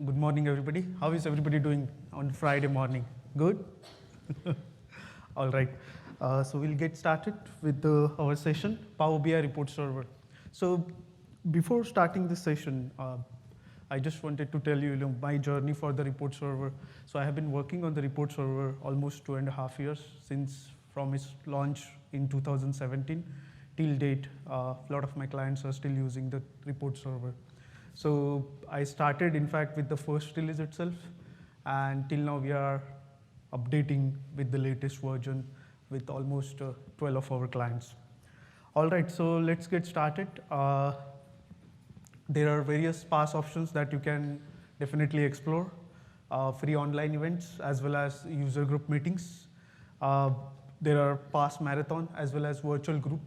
Good morning, everybody. How is everybody doing on Friday morning? Good? All right. So we'll get started with our session, Power BI Report Server. So before starting this session, I just wanted to tell you, my journey for the report server. So I have been working on the report server almost 2.5 years since from its launch in 2017 till date. A lot of my clients are still using the report server. So I started, in fact, with the first release itself, and till now we are updating with the latest version with almost 12 of our clients. All right, so let's get started. There are various pass options that you can definitely explore. Free online events as well as user group meetings. There are pass marathon as well as virtual group.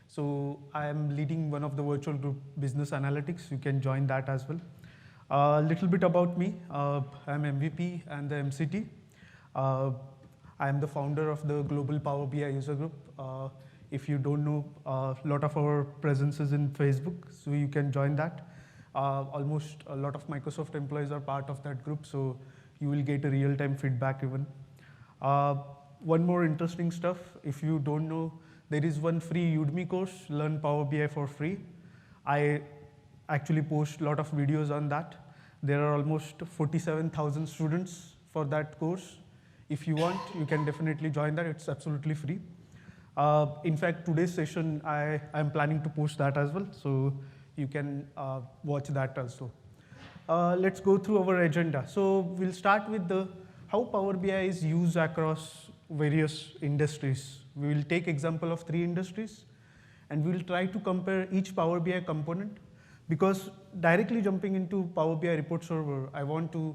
So I am leading one of the virtual group business analytics. You can join that as well. A little bit about me. I'm MVP and the MCT. I am the founder of the Global Power BI user group. If you don't know, a lot of our presence is in Facebook, so you can join that. Almost a lot of Microsoft employees are part of that group, so you will get a real-time feedback even. One more interesting stuff, if you don't know, there is one free Udemy course, Learn Power BI for free. I actually post a lot of videos on that. There are almost 47,000 students for that course. If you want, you can definitely join that. It's absolutely free. In fact, today's session, I'm planning to post that as well, so you can watch that also. Let's go through our agenda. So we'll start with how Power BI is used across various industries. We will take example of 3 industries, and we will try to compare each Power BI component, because directly jumping into Power BI report server, I want to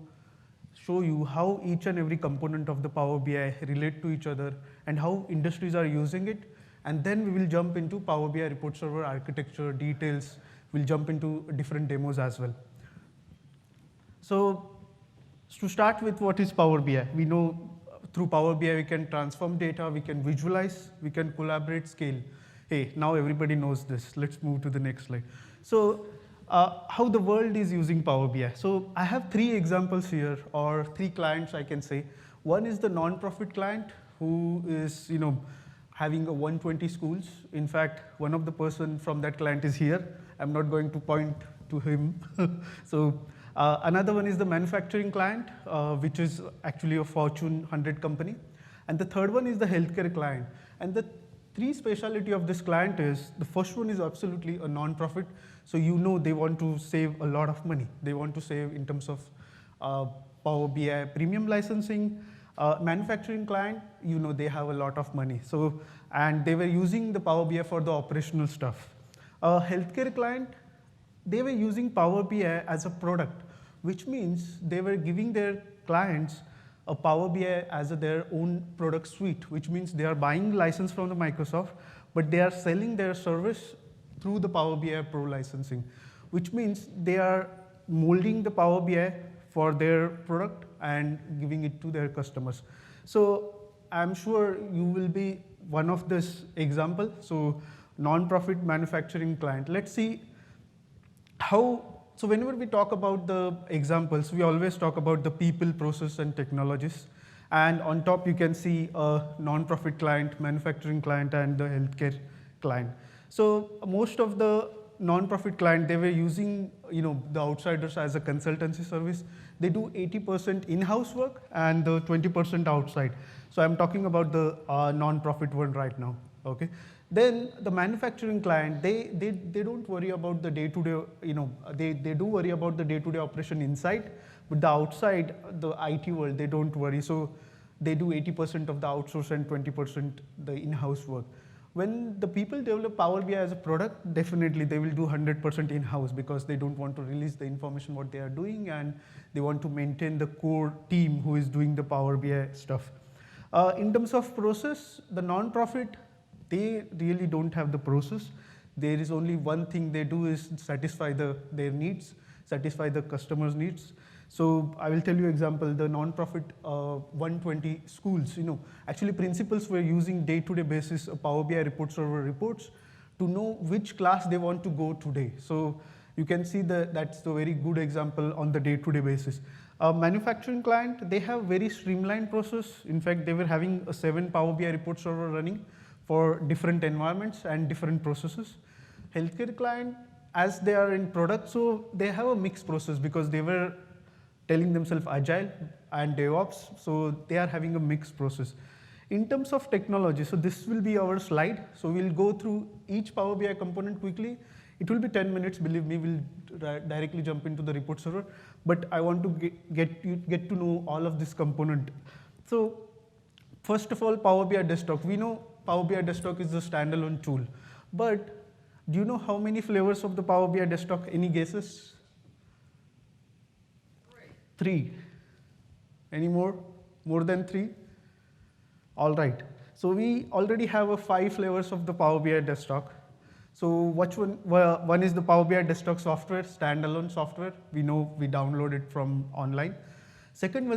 show you how each and every component of the Power BI relate to each other and how industries are using it. And then we will jump into Power BI report server architecture details. We'll jump into different demos as well. So to start with, what is Power BI? We know through Power BI we can transform data, we can visualize, we can collaborate, scale. Hey, now everybody knows this. Let's move to the next slide. So how the world is using Power BI. So I have 3 examples here, or 3 clients I can say. One is the non-profit client who is having a 120 schools. In fact, one of the person from that client is here. I'm not going to point to him. So another one is the manufacturing client, which is actually a Fortune 100 company. And the third one is the healthcare client. And the 3 specialty of this client is, the first one is absolutely a non-profit. So they want to save a lot of money. They want to save in terms of Power BI premium licensing. Manufacturing client, they have a lot of money. So, and they were using the Power BI for the operational stuff. Healthcare client, they were using Power BI as a product, which means they were giving their clients a Power BI as their own product suite, which means they are buying license from the Microsoft, but they are selling their service through the Power BI Pro licensing, which means they are molding the Power BI for their product and giving it to their customers. So I'm sure you will be one of this example. So non-profit manufacturing client. Let's see how. So whenever we talk about the examples, we always talk about the people, process, and technologies. And on top, you can see a non-profit client, manufacturing client, and the healthcare client. So most of the non-profit client, they were using the outsiders as a consultancy service. They do 80% in-house work and the 20% outside. So I'm talking about the non-profit one right now. Okay. Then the manufacturing client, they don't worry about the day-to-day, they do worry about the day-to-day operation inside, but the outside, the IT world, they don't worry. So they do 80% of the outsource and 20% the in-house work. When the people develop Power BI as a product, definitely they will do 100% in-house, because they don't want to release the information what they are doing, and they want to maintain the core team who is doing the Power BI stuff. In terms of process, the non-profit, they really don't have the process. There is only one thing they do is satisfy their needs, satisfy the customer's needs. So I will tell you example, the non-profit 120 schools, actually principals were using day-to-day basis Power BI report server reports to know which class they want to go today. So You can see that's the very good example on the day-to-day basis. A manufacturing client, they have very streamlined process. In fact, they were having a 7 Power BI report server running for different environments and different processes. Healthcare client, as they are in product, so they have a mixed process because they were telling themselves agile and DevOps, so they are having a mixed process. In terms of technology, so this will be our slide. So we'll go through each Power BI component quickly. It will be 10 minutes, believe me, we'll directly jump into the report server, but I want to get to know all of this component. So first of all, Power BI Desktop. We know Power BI Desktop is a standalone tool, but do you know how many flavors of the Power BI Desktop? Any guesses? 3. Any more? More than 3? All right. So we already have 5 flavors of the Power BI Desktop. So which one? Well, one is the Power BI Desktop software, standalone software. We know we download it from online. Second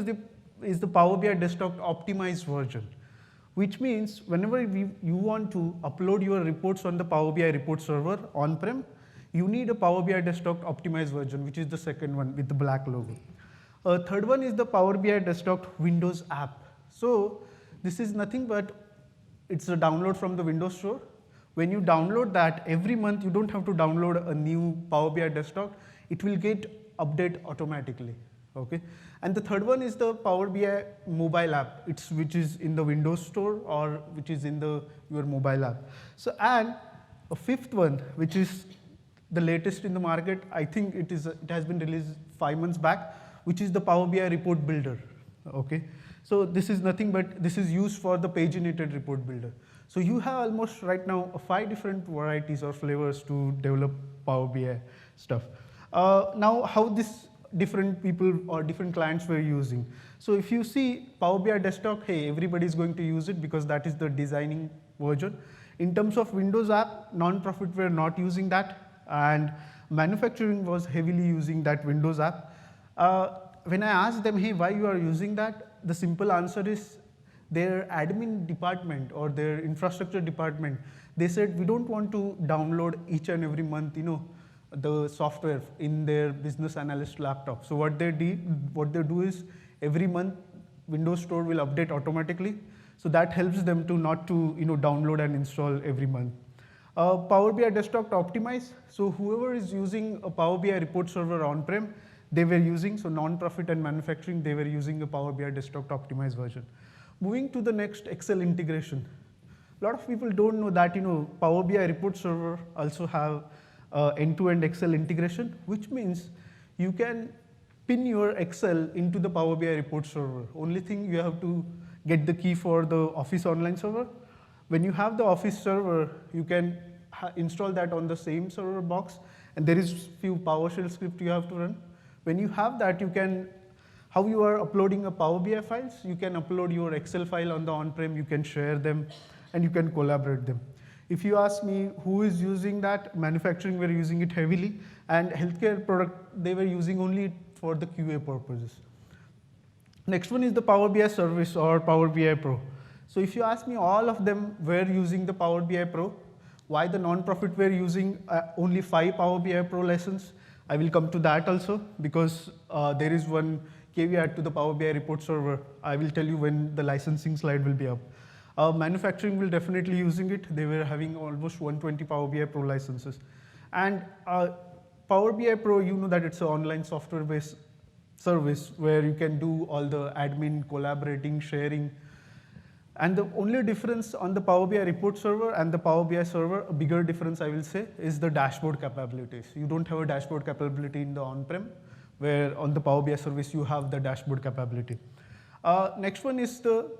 is the Power BI Desktop optimized version, which means whenever you want to upload your reports on the Power BI report server on-prem, you need a Power BI Desktop optimized version, which is the second one with the black logo. Third one is the Power BI Desktop Windows app. So this is nothing but it's a download from the Windows Store. When you download that, every month you don't have to download a new Power BI Desktop. It will get update automatically. Okay. And the third one is the Power BI mobile app, which is in the Windows Store or which is in your mobile app. So, and a fifth one, which is the latest in the market, I think it has been released 5 months back, which is the Power BI Report Builder. Okay. So this is nothing but this is used for the paginated report builder. So you have almost right now 5 different varieties or flavors to develop Power BI stuff. Now how this different people or different clients were using. So if you see Power BI Desktop, hey, everybody is going to use it because that is the designing version. In terms of Windows app, non-profit were not using that, and manufacturing was heavily using that Windows app. When I asked them, hey, why you are using that? The simple answer is their admin department or their infrastructure department. They said, we don't want to download each and every month, the software in their business analyst laptop. So what they do is every month Windows Store will update automatically. So that helps them to not to download and install every month. Power BI Desktop Optimize. So whoever is using a Power BI report server on-prem, they were using, so non-profit and manufacturing, they were using a Power BI Desktop Optimized version. Moving to the next, Excel integration. A lot of people don't know that Power BI report server also have end-to-end Excel integration, which means you can pin your Excel into the Power BI report server. Only thing, you have to get the key for the Office Online server. When you have the Office server, you can install that on the same server box, and there is few PowerShell script you have to run. When you have that, how you are uploading a Power BI files, you can upload your Excel file on the on-prem, you can share them, and you can collaborate them. If you ask me who is using that, manufacturing were using it heavily, and healthcare product, they were using only for the QA purposes. Next one is the Power BI service or Power BI Pro. So if you ask me, all of them were using the Power BI Pro. Why the non-profit were using only 5 Power BI Pro license? I will come to that also, because there is one caveat to the Power BI report server. I will tell you when the licensing slide will be up. Manufacturing will definitely using it. They were having almost 120 Power BI Pro licenses. And Power BI Pro, you know that it's an online software-based service where you can do all the admin, collaborating, sharing. And the only difference on the Power BI report server and the Power BI server, a bigger difference I will say, is the dashboard capabilities. You don't have a dashboard capability in the on-prem, where on the Power BI service you have the dashboard capability. Next one is the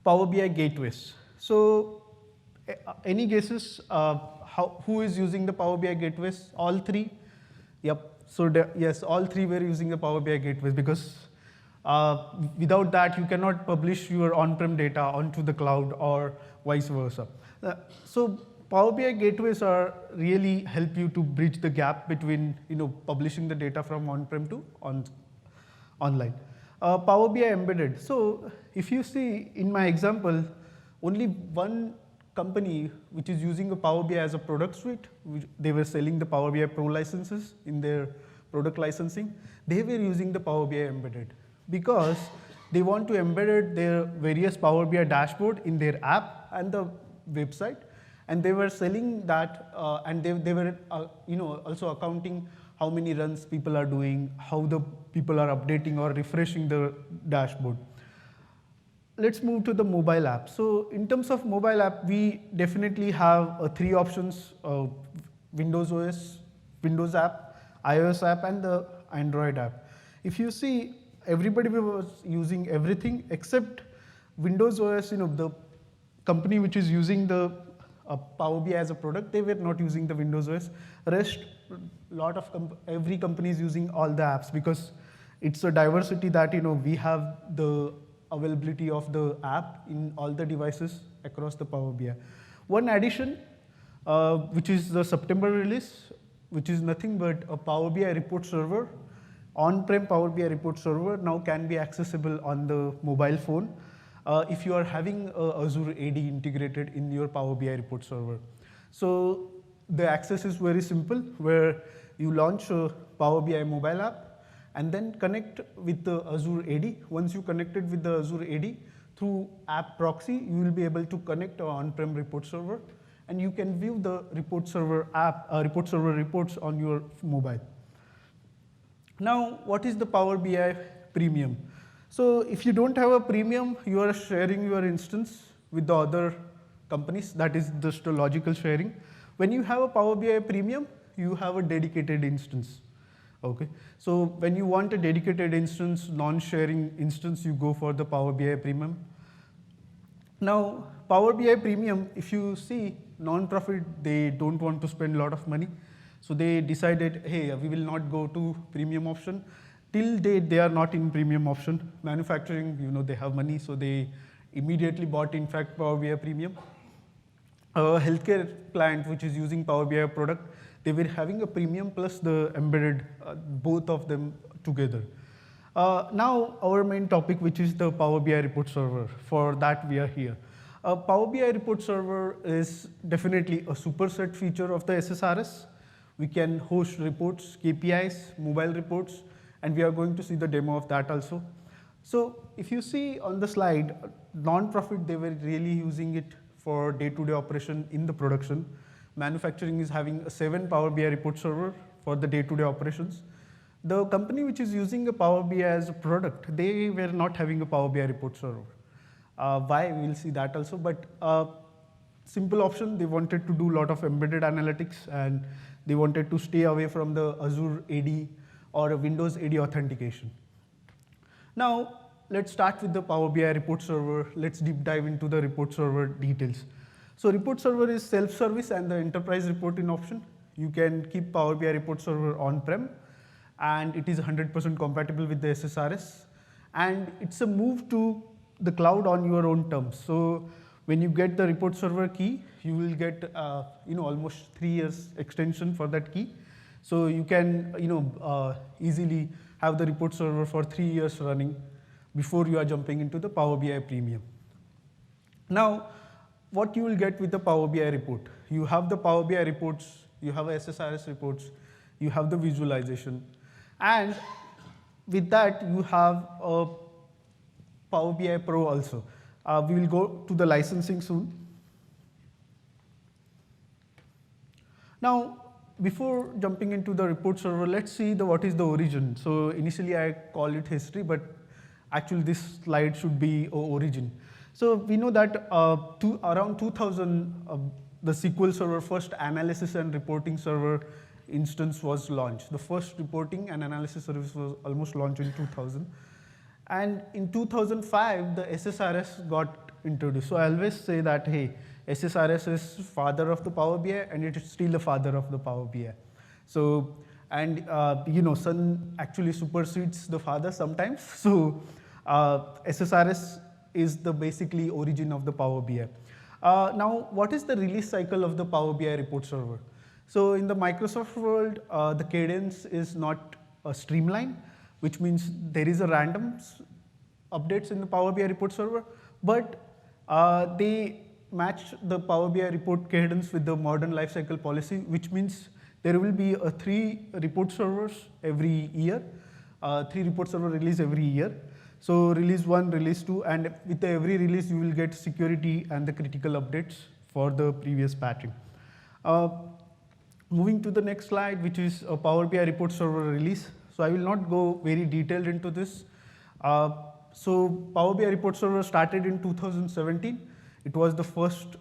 Power BI gateways. So any guesses who is using the Power BI gateways? All 3? Yep. So yes, all 3 were using the Power BI gateways, because without that, you cannot publish your on-prem data onto the cloud or vice versa. So Power BI gateways are really help you to bridge the gap between publishing the data from on-prem to online. Power BI embedded. So if you see in my example, only one company which is using a Power BI as a product suite, they were selling the Power BI Pro licenses in their product licensing, they were using the Power BI embedded because they want to embed their various Power BI dashboard in their app and the website, and they were selling that, and they were also accounting how many runs people are doing, how the people are updating or refreshing the dashboard. Let's move to the mobile app. So in terms of mobile app, we definitely have three options: Windows OS, Windows app, iOS app, and the Android app. If you see, everybody was using everything except Windows OS. The company which is using the Power BI as a product, they were not using the Windows OS. Rest, every company is using all the apps because it's a diversity that we have the availability of the app in all the devices across the Power BI. One addition, which is the September release, which is nothing but a Power BI report server. On-prem Power BI report server now can be accessible on the mobile phone if you are having Azure AD integrated in your Power BI report server. So the access is very simple, where you launch a Power BI mobile app and then connect with the Azure AD. Once you connected with the Azure AD through app proxy, you will be able to connect an on-prem report server, and you can view the report server reports on your mobile. Now, what is the Power BI Premium? So if you don't have a premium, you are sharing your instance with the other companies. That is just a logical sharing. When you have a Power BI Premium, you have a dedicated instance. Okay, so when you want a dedicated instance, non-sharing instance, you go for the Power BI Premium. Now, Power BI Premium, if you see, non-profit, they don't want to spend a lot of money. So they decided, hey, we will not go to premium option. Till date, they are not in premium option. Manufacturing, they have money, so they immediately bought, in fact, Power BI Premium. A healthcare client which is using Power BI product, they were having a premium plus the embedded, both of them together. Now our main topic, which is the Power BI report server. For that we are here. Power BI report server is definitely a superset feature of the SSRS. We can host reports, KPIs, mobile reports, and we are going to see the demo of that also. So if you see on the slide, non-profit, they were really using it for day-to-day operation in the production. Manufacturing is having a 7 Power BI report server for the day-to-day operations. The company which is using a Power BI as a product, they were not having a Power BI report server. Why? We'll see that also, but simple option, they wanted to do a lot of embedded analytics, and they wanted to stay away from the Azure AD or a Windows AD authentication. Now, let's start with the Power BI report server. Let's deep dive into the report server details. So report server is self-service and the enterprise reporting option. You can keep Power BI report server on-prem, and it is 100% compatible with the SSRS. And it's a move to the cloud on your own terms. So when you get the report server key, you will get almost 3 years extension for that key. So you can easily have the report server for 3 years running before you are jumping into the Power BI Premium. Now, what you will get with the Power BI report? You have the Power BI reports, you have SSRS reports, you have the visualization, and with that you have a Power BI Pro also. We will go to the licensing soon. Now, before jumping into the report server, let's see what is the origin. So initially I call it history, but actually this slide should be origin. So we know that around 2000, the SQL Server first analysis and reporting server instance was launched. The first reporting and analysis service was almost launched in 2000. And in 2005, the SSRS got introduced. So I always say that, hey, SSRS is father of the Power BI, and it is still the father of the Power BI. So, and son actually supersedes the father sometimes. So SSRS is the basically origin of the Power BI. Now, what is the release cycle of the Power BI report server? So in the Microsoft world, the cadence is not streamlined, which means there is a random updates in the Power BI report server, but they match the Power BI report cadence with the modern lifecycle policy, which means there will be 3 report servers every year, 3 report server release every year. So release 1, release 2, and with every release you will get security and the critical updates for the previous patching. Moving to the next slide, which is a Power BI report server release. So I will not go very detailed into this. So Power BI report server started in 2017. It was the first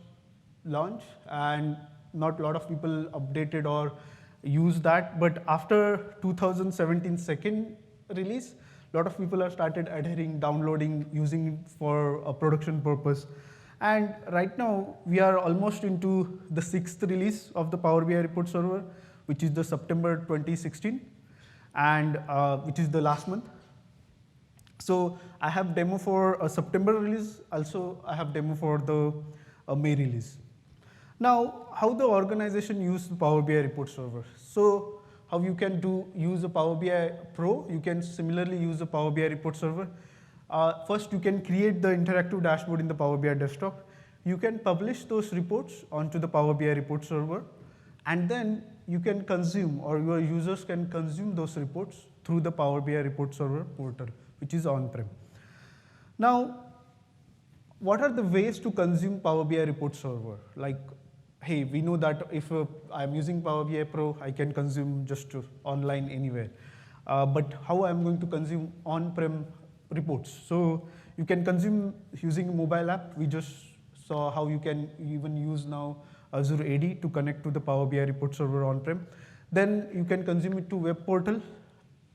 launch, and not a lot of people updated or used that. But after 2017 second release, a lot of people have started adhering, downloading, using it for a production purpose. And right now, we are almost into the 6th release of the Power BI report server, which is the September 2016, and which is the last month. So I have demo for a September release. Also, I have demo for the May release. Now, how the organization use the Power BI report server? So how you can use a Power BI Pro? You can similarly use a Power BI report server. First, you can create the interactive dashboard in the Power BI desktop. You can publish those reports onto the Power BI report server, and then you can consume, or your users can consume those reports through the Power BI report server portal, which is on-prem. Now, what are the ways to consume Power BI report server? Like, hey, we know that if I'm using Power BI Pro, I can consume just online anywhere. But how I'm going to consume on-prem reports? So you can consume using a mobile app. We just saw how you can even use now Azure AD to connect to the Power BI report server on-prem. Then you can consume it to web portal.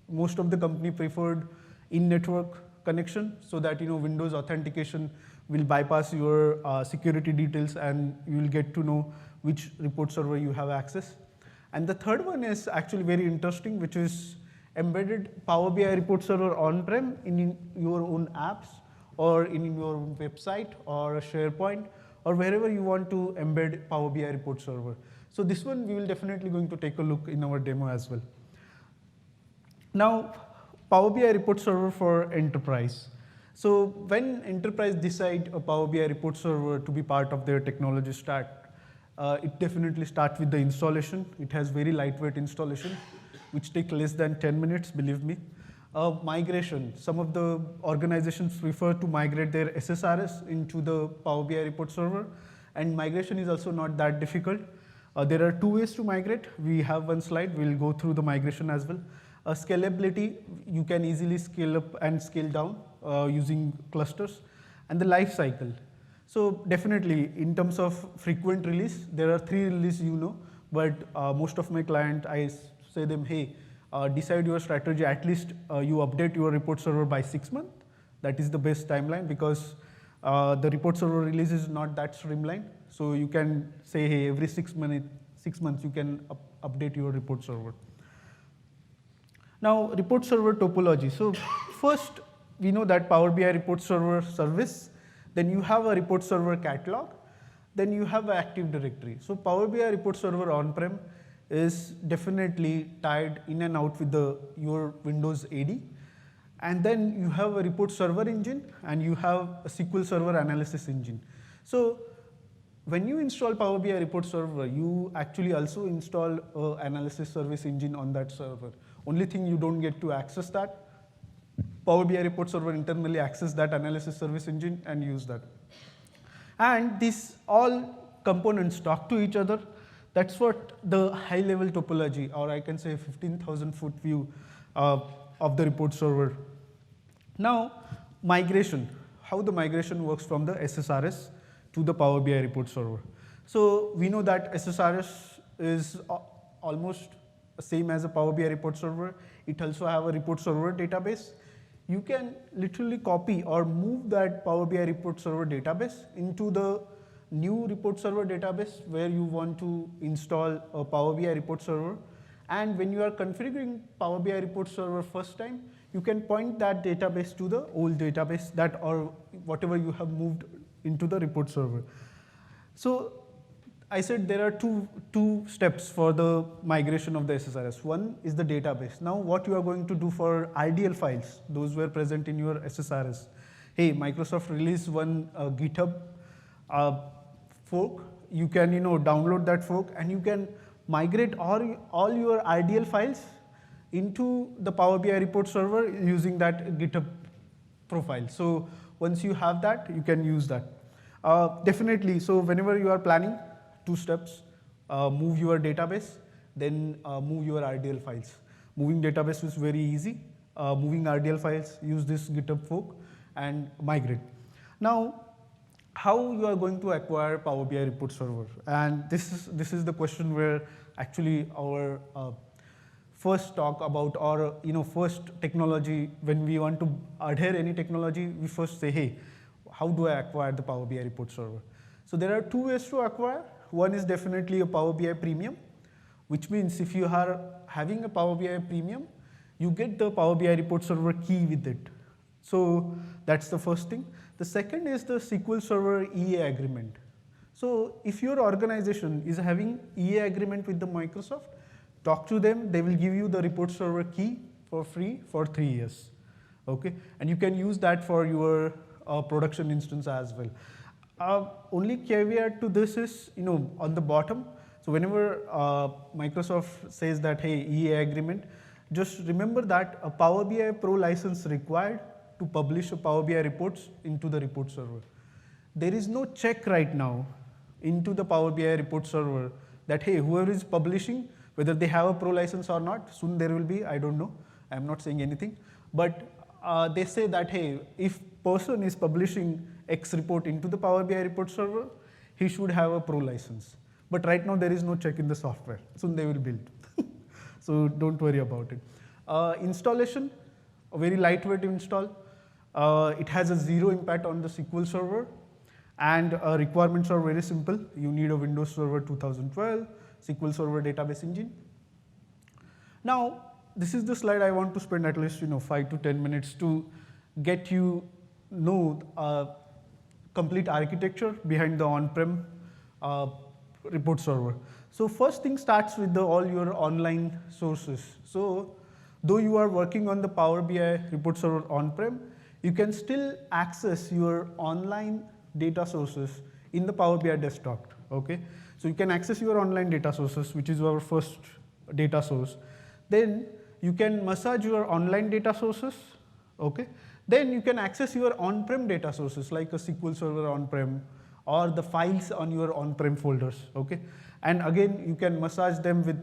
Most of the company preferred in-network connection, so that Windows authentication will bypass your security details, and you will get to know which report server you have access. And the third one is actually very interesting, which is embedded Power BI report server on-prem in your own apps, or in your own website, or a SharePoint, or wherever you want to embed Power BI report server. So this one we will definitely going to take a look in our demo as well. Now, Power BI report server for enterprise. So when enterprise decide a Power BI report server to be part of their technology stack, it definitely starts with the installation. It has very lightweight installation, which take less than 10 minutes, believe me. Migration, some of the organizations prefer to migrate their SSRS into the Power BI report server, and migration is also not that difficult. There are 2 ways to migrate. We have one slide, we'll go through the migration as well. Scalability, you can easily scale up and scale down using clusters. And the life cycle. So definitely, in terms of frequent release, there are 3 releases but most of my clients, I say them, hey, decide your strategy, at least you update your report server by 6 months. That is the best timeline, because the report server release is not that streamlined. So you can say, hey, every 6 months you can update your report server. Now, report server topology. So first, we know that Power BI report server service, then you have a report server catalog, then you have an Active Directory. So Power BI report server on-prem is definitely tied in and out with your Windows AD. And then you have a report server engine, and you have a SQL Server analysis engine. So when you install Power BI report server, you actually also install an analysis service engine on that server. Only thing, you don't get to access that. Power BI report server internally access that analysis service engine and use that. And these all components talk to each other. That's what the high level topology, or I can say 15,000 foot view of the report server. Now, migration, how the migration works from the SSRS to the Power BI report server. So we know that SSRS is almost same as a Power BI report server. It also have a report server database. You can literally copy or move that Power BI report server database into the new report server database where you want to install a Power BI report server. And when you are configuring Power BI report server first time, you can point that database to the old database that, or whatever you have moved into the report server. So I said there are two steps for the migration of the SSRS. One is the database. Now what you are going to do for RDL files, those were present in your SSRS. Hey, Microsoft released one GitHub fork. You can download that fork, and you can migrate all your ideal files into the Power BI report server using that GitHub profile. So once you have that, you can use that. Definitely, so whenever you are planning, 2 steps: move your database, then move your RDL files. Moving database is very easy. Moving RDL files, use this GitHub fork and migrate. Now, how you are going to acquire Power BI report server? And this is the question where actually our first talk about, or first technology, when we want to adhere any technology, we first say, hey, how do I acquire the Power BI report server? So there are 2 ways to acquire. One is definitely a Power BI premium, which means if you are having a Power BI premium, you get the Power BI report server key with it. So that's the first thing. The second is the SQL Server EA agreement. So if your organization is having EA agreement with the Microsoft, talk to them. They will give you the report server key for free for 3 years. Okay, and you can use that for your production instance as well. Only caveat to this is, on the bottom. So whenever Microsoft says that, hey, EA agreement, just remember that a Power BI Pro license required to publish a Power BI reports into the report server. There is no check right now into the Power BI report server that, hey, whoever is publishing, whether they have a Pro license or not, soon there will be, I don't know, I'm not saying anything. But they say that, hey, if person is publishing X report into the Power BI report server, he should have a Pro license. But right now there is no check in the software. Soon they will build. So don't worry about it. Installation, a very lightweight install. It has a 0 impact on the SQL Server, and requirements are very simple. You need a Windows Server 2012, SQL Server database engine. Now, this is the slide I want to spend at least 5 to 10 minutes to get you complete architecture behind the on-prem report server. So first thing starts with all your online sources. So though you are working on the Power BI report server on-prem, you can still access your online data sources in the Power BI desktop. Okay, so you can access your online data sources, which is our first data source. Then you can massage your online data sources. Okay, then you can access your on-prem data sources like a SQL Server on-prem or the files on your on-prem folders. Okay, and again you can massage them with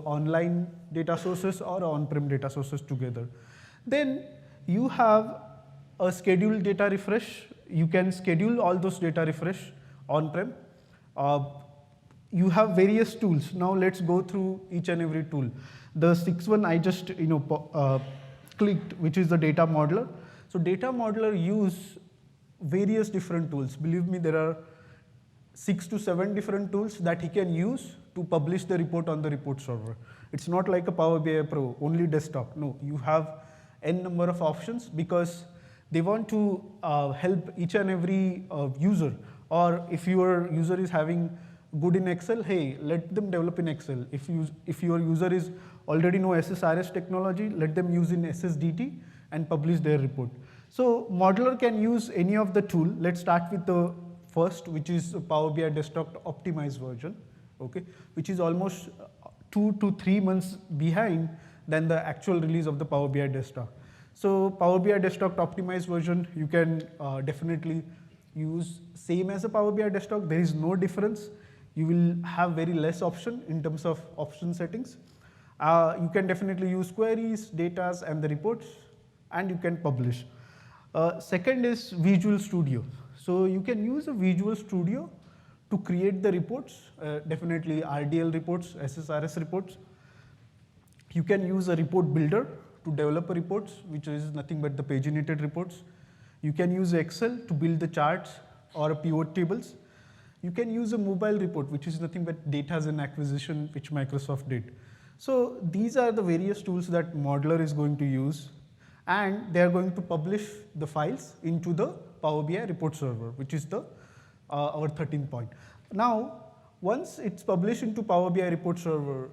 online data sources or on-prem data sources together. Then you have a scheduled data refresh. You can schedule all those data refresh on-prem. You have various tools. Now let's go through each and every tool. The sixth one I just clicked, which is the data modeler. So data modeler use various different tools. Believe me, there are 6 to 7 different tools that he can use to publish the report on the report server. It's not like a Power BI Pro, only desktop. No, you have n number of options because they want to help each and every user. Or if your user is having good in Excel, hey, let them develop in Excel. If your user is already know SSRS technology, let them use in SSDT and publish their report. So modeler can use any of the tool. Let's start with the first, which is Power BI Desktop optimized version, okay, which is almost 2 to 3 months behind than the actual release of the Power BI Desktop. So Power BI Desktop optimized version, you can definitely use same as a Power BI Desktop. There is no difference. You will have very less option in terms of option settings. You can definitely use queries, data, and the reports, and you can publish. Second is Visual Studio. So you can use a Visual Studio to create the reports, definitely RDL reports, SSRS reports. You can use a report builder to develop reports, which is nothing but the paginated reports. You can use Excel to build the charts or pivot tables. You can use a mobile report, which is nothing but data and acquisition, which Microsoft did. So these are the various tools that modeler is going to use, and they are going to publish the files into the Power BI report server, which is the our 13th point. Now, once it's published into Power BI report server,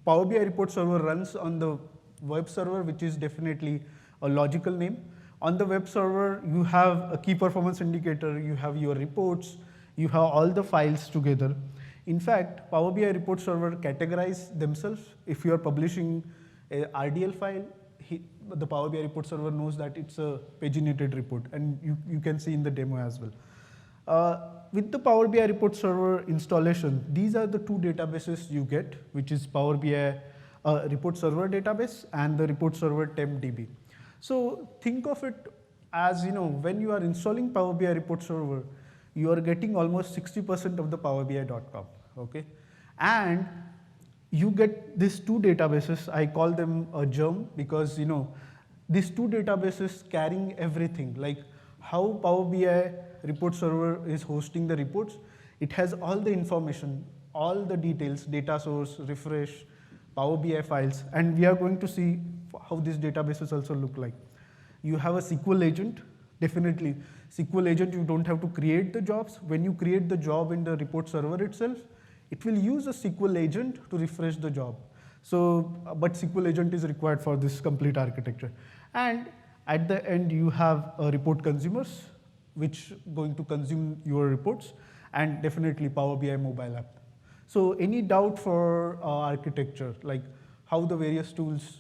Power BI report server runs on the web server, which is definitely a logical name. On the web server, you have a key performance indicator, you have your reports, You have all the files together. In fact, Power BI report server categorize themselves. If you are publishing a RDL file, the Power BI report server knows that it's a paginated report, and you can see in the demo as well. With the Power BI report server installation, these are the two databases you get, which is Power BI report server database and the report server TempDB. So think of it as, when you are installing Power BI report server, you are getting almost 60% of the powerbi.com, okay? And you get these two databases. I call them a germ because, these two databases carrying everything, like how Power BI report server is hosting the reports. It has all the information, all the details, data source, refresh, Power BI files, and we are going to see how these databases also look like. You have a SQL agent, definitely. SQL agent, you don't have to create the jobs. When you create the job in the report server itself, it will use a SQL agent to refresh the job. So, but SQL agent is required for this complete architecture. And at the end, you have report consumers, which going to consume your reports, and definitely Power BI mobile app. So any doubt for architecture, like how the various tools?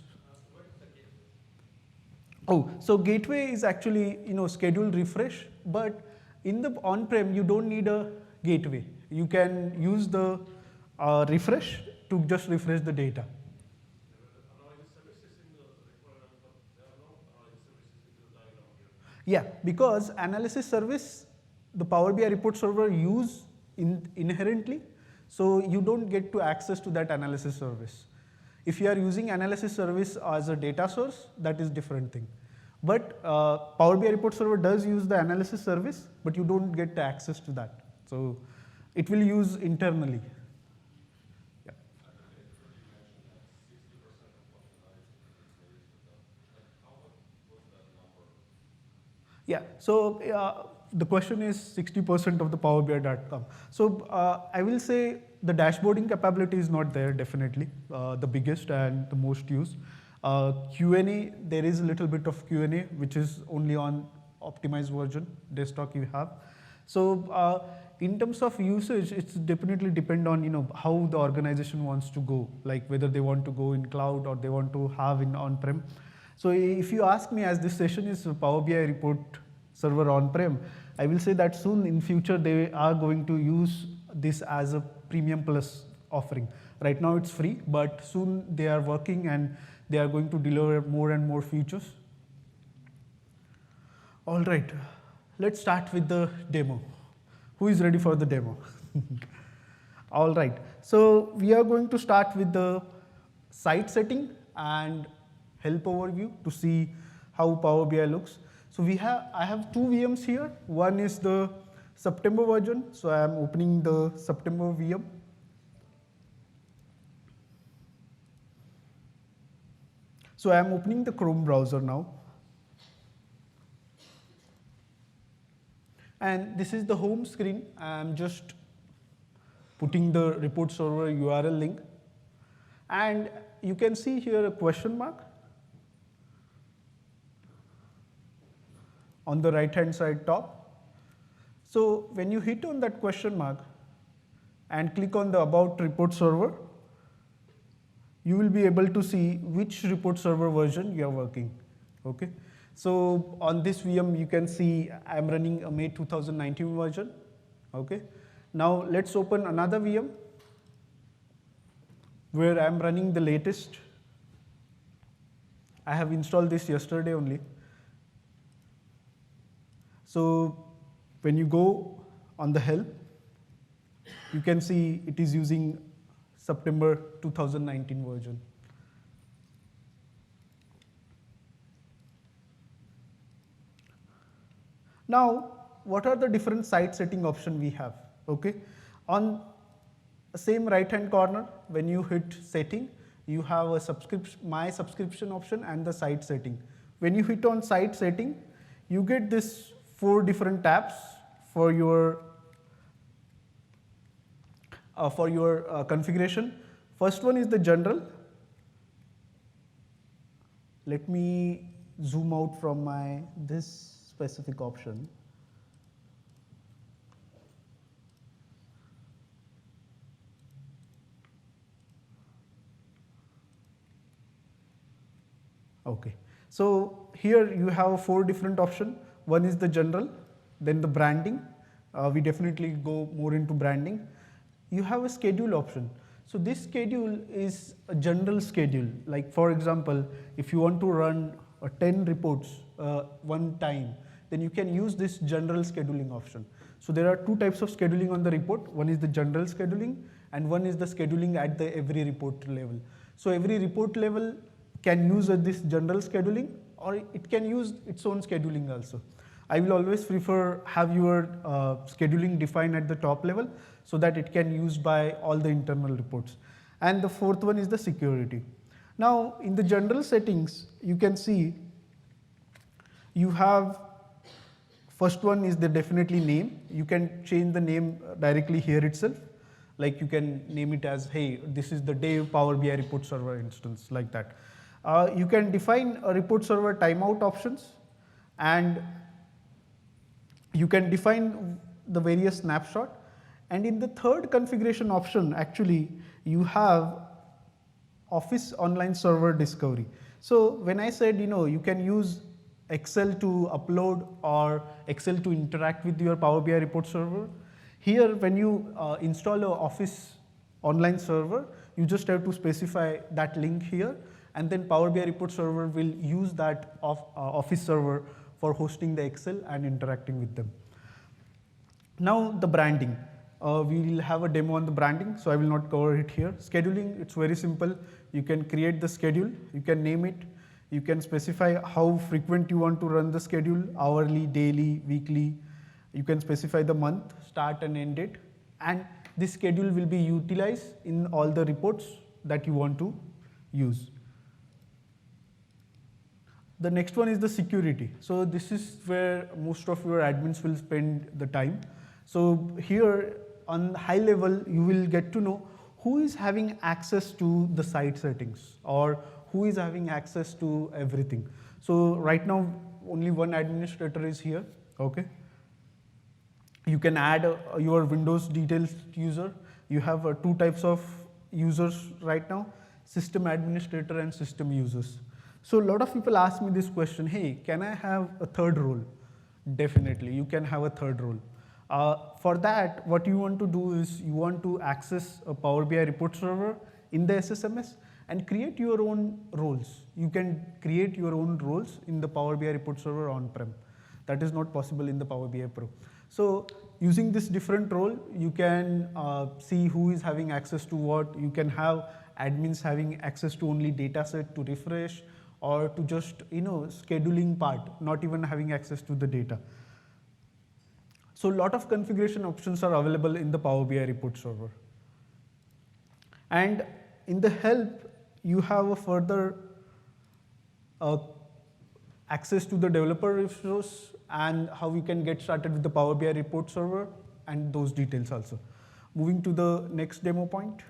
Oh, so gateway is actually, scheduled refresh, but in the on-prem, you don't need a gateway. You can use the refresh to just refresh the data. Yeah, because analysis service, the Power BI report server use inherently, so you don't get to access to that analysis service. If you are using analysis service as a data source, that is different thing. But Power BI report server does use the analysis service, but you don't get access to that. So it will use internally. Yeah. Yeah, so the question is 60% of the Power BI.com. So I will say the dashboarding capability is not there, definitely, the biggest and the most used. Q&A, there is a little bit of Q&A, which is only on optimized version, desktop you have. So in terms of usage, it's definitely depend on how the organization wants to go, like whether they want to go in cloud or they want to have in on-prem. So if you ask me, as this session is Power BI report server on-prem, I will say that soon in future they are going to use this as a premium plus offering. Right now it's free, but soon they are working and they are going to deliver more and more features. All right, let's start with the demo. Who is ready for the demo? All right, so we are going to start with the site setting and help overview to see how Power BI looks. So I have two VMs here. One is the September version. So I am opening the September VM. So I am opening the Chrome browser now. And this is the home screen. I am just putting the report server URL link. And you can see here a question mark on the right-hand side top. So when you hit on that question mark and click on the About Report Server, you will be able to see which report server version you are working, okay? So on this VM, you can see I'm running a May 2019 version, okay? Now let's open another VM where I'm running the latest. I have installed this yesterday only. So when you go on the help, you can see it is using September 2019 version. Now, what are the different site setting options we have? Okay, on the same right-hand corner, when you hit setting, you have a my subscription option and the site setting. When you hit on site setting, you get this 4 different tabs for your configuration. First one is the general. Let me zoom out from this specific option. Okay. So here you have 4 different options. One is the general, then the branding. We definitely go more into branding. You have a schedule option. So this schedule is a general schedule. Like for example, if you want to run 10 reports one time, then you can use this general scheduling option. So there are 2 types of scheduling on the report. One is the general scheduling and one is the scheduling at the every report level. So every report level can use this general scheduling or it can use its own scheduling also. I will always prefer have your scheduling defined at the top level so that it can use by all the internal reports. And the 4th one is the security. Now in the general settings, you can see you have first one is the definitely name. You can change the name directly here itself. Like you can name it as, hey, this is the Dave Power BI report server instance, like that. You can define a report server timeout options and you can define the various snapshot. And in the 3rd configuration option, actually, you have Office Online Server Discovery. So when I said, you can use Excel to upload or Excel to interact with your Power BI report server, here when you install an Office Online Server, you just have to specify that link here and then Power BI report server will use that Office server for hosting the Excel and interacting with them. Now the branding. We will have a demo on the branding, so I will not cover it here. Scheduling, it's very simple. You can create the schedule, you can name it, you can specify how frequent you want to run the schedule, hourly, daily, weekly. You can specify the month, start and end date, and this schedule will be utilized in all the reports that you want to use. The next one is the security. So this is where most of your admins will spend the time. So here on high level, you will get to know who is having access to the site settings or who is having access to everything. So right now, only one administrator is here, okay? You can add your Windows details user. You have 2 types of users right now, system administrator and system users. So a lot of people ask me this question, hey, can I have a 3rd role? Definitely, you can have a 3rd role. For that, what you want to do is you want to access a Power BI report server in the SSMS and create your own roles. You can create your own roles in the Power BI report server on-prem. That is not possible in the Power BI Pro. So using this different role, you can see who is having access to what. You can have admins having access to only data set to refresh or to just scheduling part, not even having access to the data. So a lot of configuration options are available in the Power BI report server. And in the help, you have a further access to the developer resource and how you can get started with the Power BI report server and those details also. Moving to the next demo point.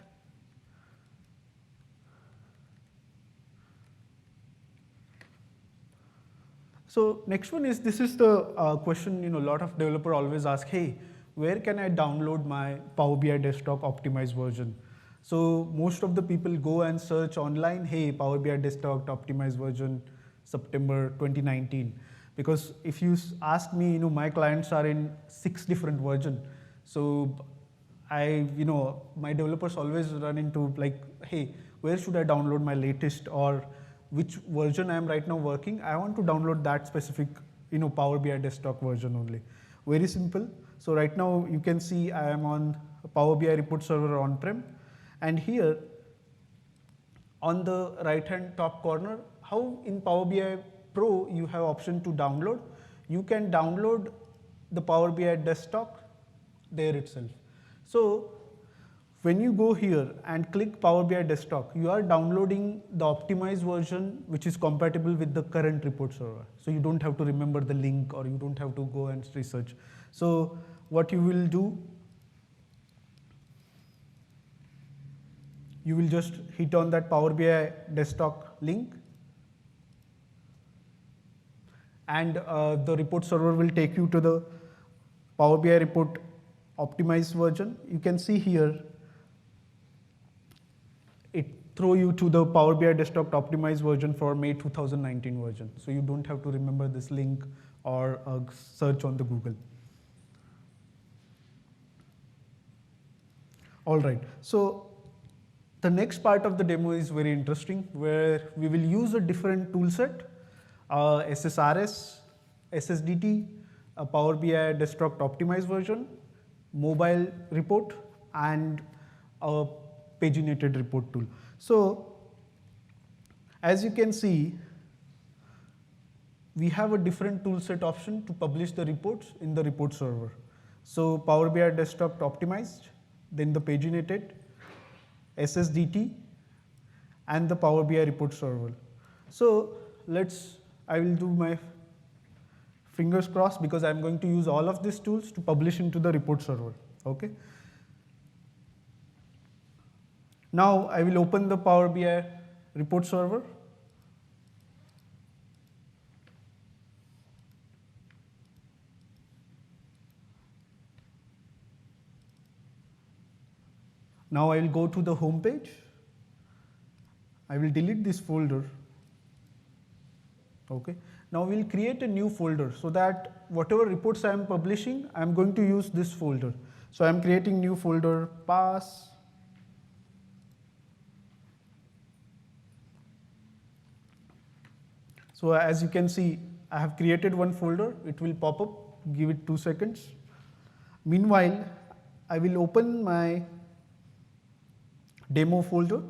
So next one is, this is the question, a lot of developer always ask, hey, where can I download my Power BI desktop optimized version? So most of the people go and search online, hey, Power BI desktop optimized version, September 2019. Because if you ask me, my clients are in 6 different versions. So my developers always run into like, hey, where should I download my latest or which version I am right now working? I want to download that specific, Power BI desktop version only. Very simple. So right now you can see I am on Power BI report server on-prem. And here on the right-hand top corner, how in Power BI Pro you have option to download. You can download the Power BI desktop there itself. So when you go here and click Power BI desktop, you are downloading the optimized version which is compatible with the current report server. So you don't have to remember the link or you don't have to go and research. So what you will do, you will just hit on that Power BI desktop link and the report server will take you to the Power BI report optimized version. You can see here, it throw you to the Power BI Desktop optimized version for May 2019 version. So you don't have to remember this link or search on the Google. All right, so the next part of the demo is very interesting, where we will use a different tool set, SSRS, SSDT, a Power BI Desktop optimized version, mobile report, and a paginated report tool. So as you can see, we have a different toolset option to publish the reports in the report server. So Power BI Desktop optimized, then the paginated, SSDT, and the Power BI report server. So I will do my fingers crossed, because I'm going to use all of these tools to publish into the report server, okay? Now I will open the Power BI report server. Now I will go to the home page. I will delete this folder. Okay. Now we'll create a new folder, so that whatever reports I am publishing, I am going to use this folder. So I am creating new folder, pass. So as you can see, I have created one folder. It will pop up. Give it 2 seconds. Meanwhile, I will open my demo folder.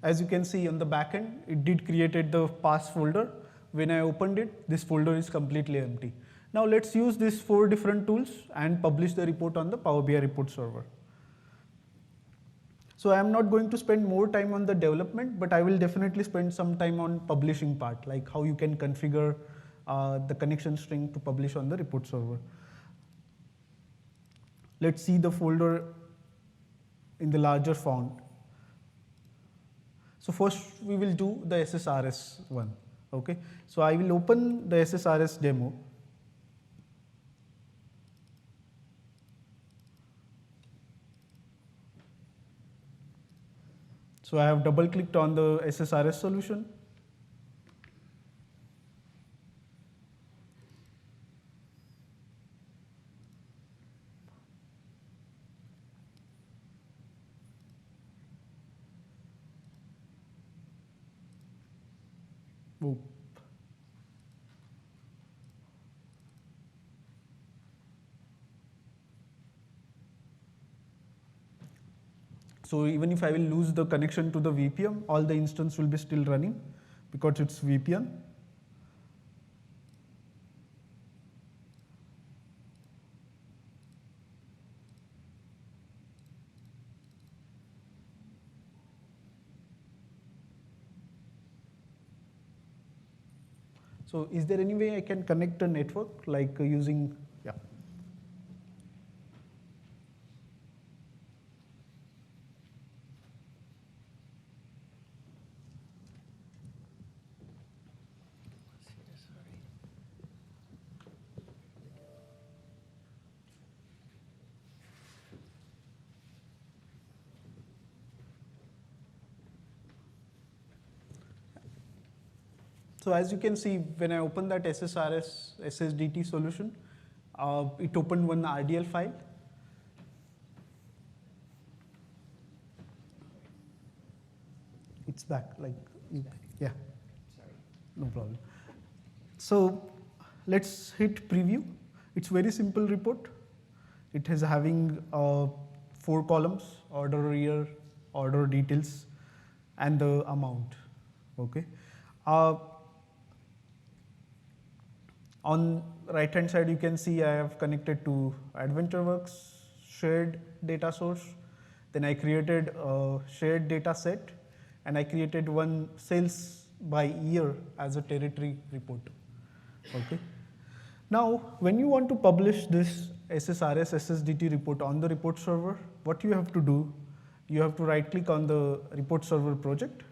As you can see on the back end, it did created the pass folder. When I opened it, this folder is completely empty. Now let's use these 4 different tools and publish the report on the Power BI report server. So I am not going to spend more time on the development, but I will definitely spend some time on publishing part, like how you can configure the connection string to publish on the report server. Let's see the folder in the larger font. So first we will do the SSRS one, okay? So I will open the SSRS demo. So I have double clicked on the SSRS solution. Oop. So even if I will lose the connection to the VPN, all the instance will be still running because it's VPN. So is there any way I can connect a network, like using, yeah. So as you can see, when I open that SSRS SSDT solution, it opened one RDL file. It's back, like, yeah, sorry, no problem. So let's hit preview. It's very simple report. It is having 4 columns: order, year, order details, and the amount, okay? On right hand side, you can see I have connected to AdventureWorks shared data source. Then I created a shared data set, and I created one sales by year as a territory report. Okay. Now, when you want to publish this SSRS SSDT report on the report server, what you have to do, you have to right click on the report server project,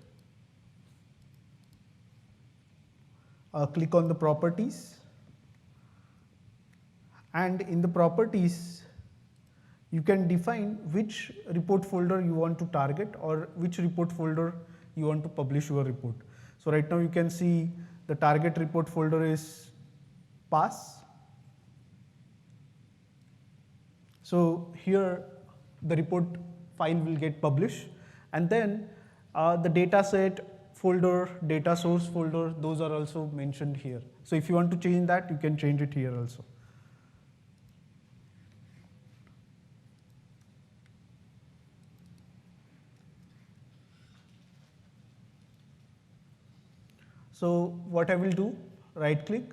click on the properties, And in the properties, you can define which report folder you want to target or which report folder you want to publish your report. So right now you can see the target report folder is pass. So here the report file will get published, and then the data set folder, data source folder, those are also mentioned here. So if you want to change that, you can change it here also. So what I will do, right click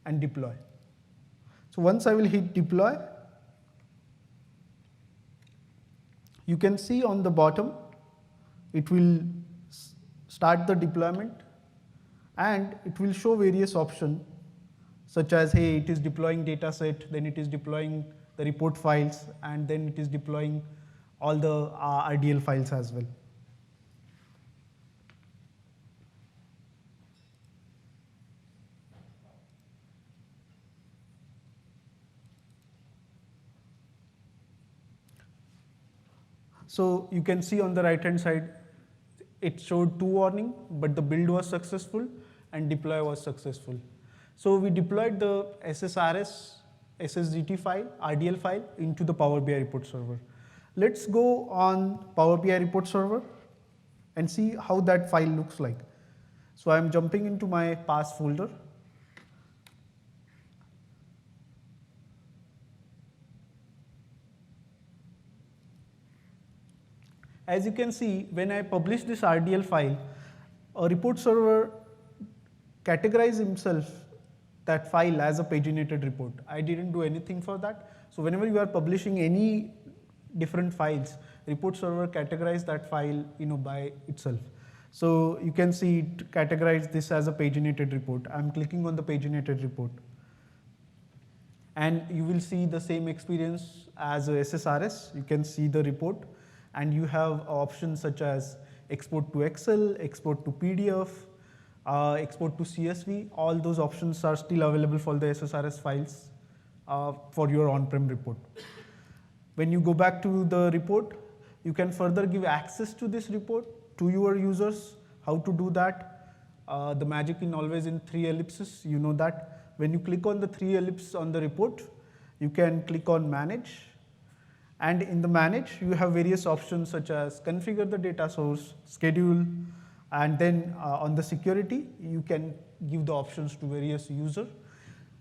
and deploy. So once I will hit deploy, you can see on the bottom, it will start the deployment and it will show various options such as, hey, it is deploying data set, then it is deploying the report files, and then it is deploying all the RDL files as well. So you can see on the right hand side, it showed 2 warning, but the build was successful and deploy was successful. So we deployed the SSRS, SSGT file, RDL file into the Power BI report server. Let's go on Power BI report server and see how that file looks like. So I'm jumping into my pass folder. As you can see, when I publish this RDL file, a report server categorizes himself that file as a paginated report. I didn't do anything for that. So whenever you are publishing any different files, report server categorize that file by itself. So you can see it categorize this as a paginated report. I'm clicking on the paginated report. And you will see the same experience as a SSRS. You can see the report, and you have options such as export to Excel, export to PDF, export to CSV. All those options are still available for the SSRS files for your on-prem report. When you go back to the report, you can further give access to this report to your users. How to do that? The magic in always in 3 ellipses, you know that. When you click on the 3 ellipses on the report, you can click on manage. And in the manage, you have various options such as configure the data source, schedule, and then on the security, you can give the options to various users.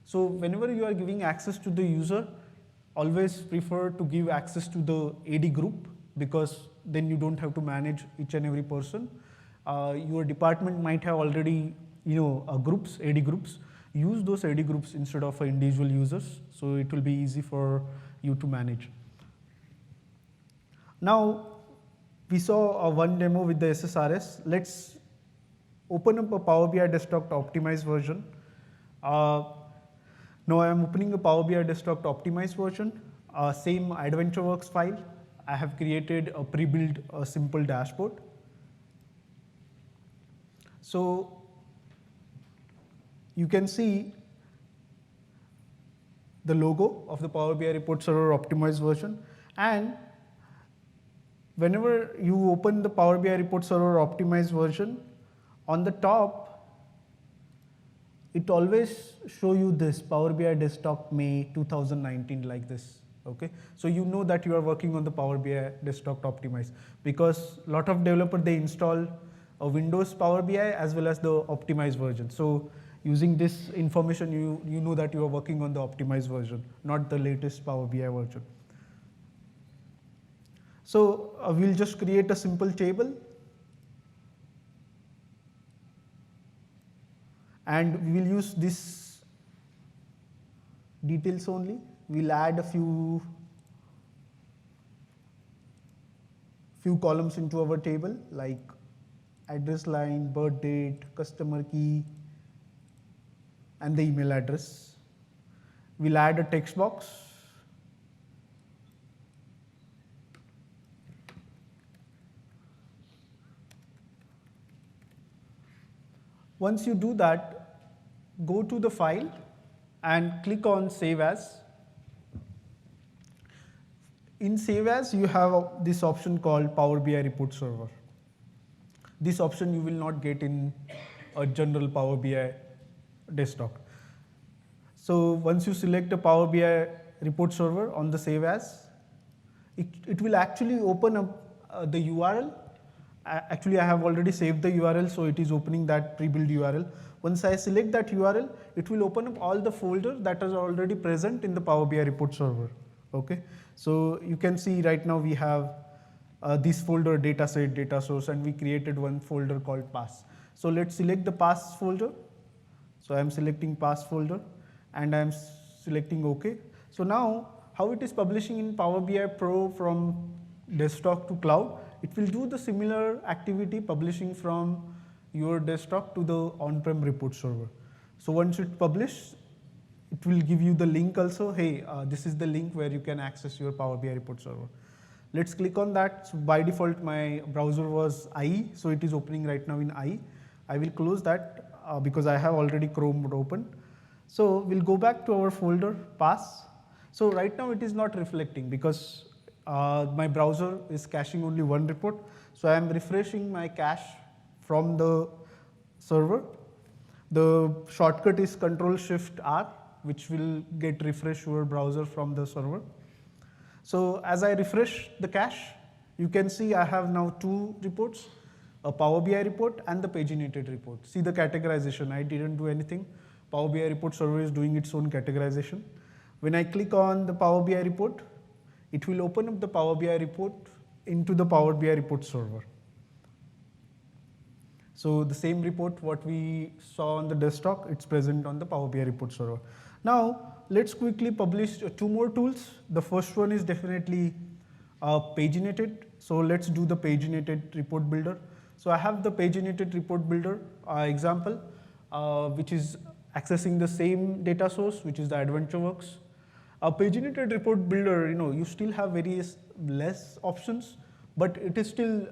So whenever you are giving access to the user, always prefer to give access to the AD group, because then you don't have to manage each and every person. Your department might have already groups, AD groups. Use those AD groups instead of individual users, so it will be easy for you to manage. Now, we saw one demo with the SSRS. Let's open up a Power BI Desktop optimized version. Now I am opening a Power BI Desktop optimized version, same AdventureWorks file. I have created a pre-built simple dashboard. So you can see the logo of the Power BI Report Server optimized version, and whenever you open the Power BI Report Server optimized version, on the top, it always show you this Power BI Desktop May 2019 like this. Okay, so you know that you are working on the Power BI Desktop optimized, because a lot of developers, they install a Windows Power BI as well as the optimized version. So using this information, you know that you are working on the optimized version, not the latest Power BI version. So we'll just create a simple table, and we will use this details only. We'll add a few columns into our table, like address line, birth date, customer key, and the email address. We'll add a text box. Once you do that, go to the file and click on Save As. In Save As, you have this option called Power BI Report Server. This option you will not get in a general Power BI desktop. So once you select a Power BI Report Server on the Save As, it will actually open up the URL. Actually, I have already saved the URL, so it is opening that pre-built URL. Once I select that URL, it will open up all the folders that are already present in the Power BI Report Server. Okay, so you can see right now we have this folder, dataset, data source, and we created one folder called pass. So let's select the pass folder. So I'm selecting pass folder and I'm selecting OK. So now how it is publishing in Power BI Pro from desktop to cloud, it will do the similar activity publishing from your desktop to the on-prem report server. So once it publishes, it will give you the link also. Hey, this is the link where you can access your Power BI report server. Let's click on that. So by default, my browser was IE, so it is opening right now in IE. I will close that because I have already Chrome open. So we'll go back to our folder pass. So right now it is not reflecting because my browser is caching only one report. So I am refreshing my cache from the server. The shortcut is Ctrl+Shift+R, which will get refresh your browser from the server. So as I refresh the cache, you can see I have now two reports, a Power BI report and the paginated report. See the categorization, I didn't do anything. Power BI report server is doing its own categorization. When I click on the Power BI report, it will open up the Power BI report into the Power BI report server. So the same report what we saw on the desktop, it's present on the Power BI report server. Now let's quickly publish two more tools. The first one is definitely paginated. So let's do the paginated report builder. So I have the paginated report builder example, which is accessing the same data source, which is the AdventureWorks. A paginated report builder, you still have various less options, but it is still,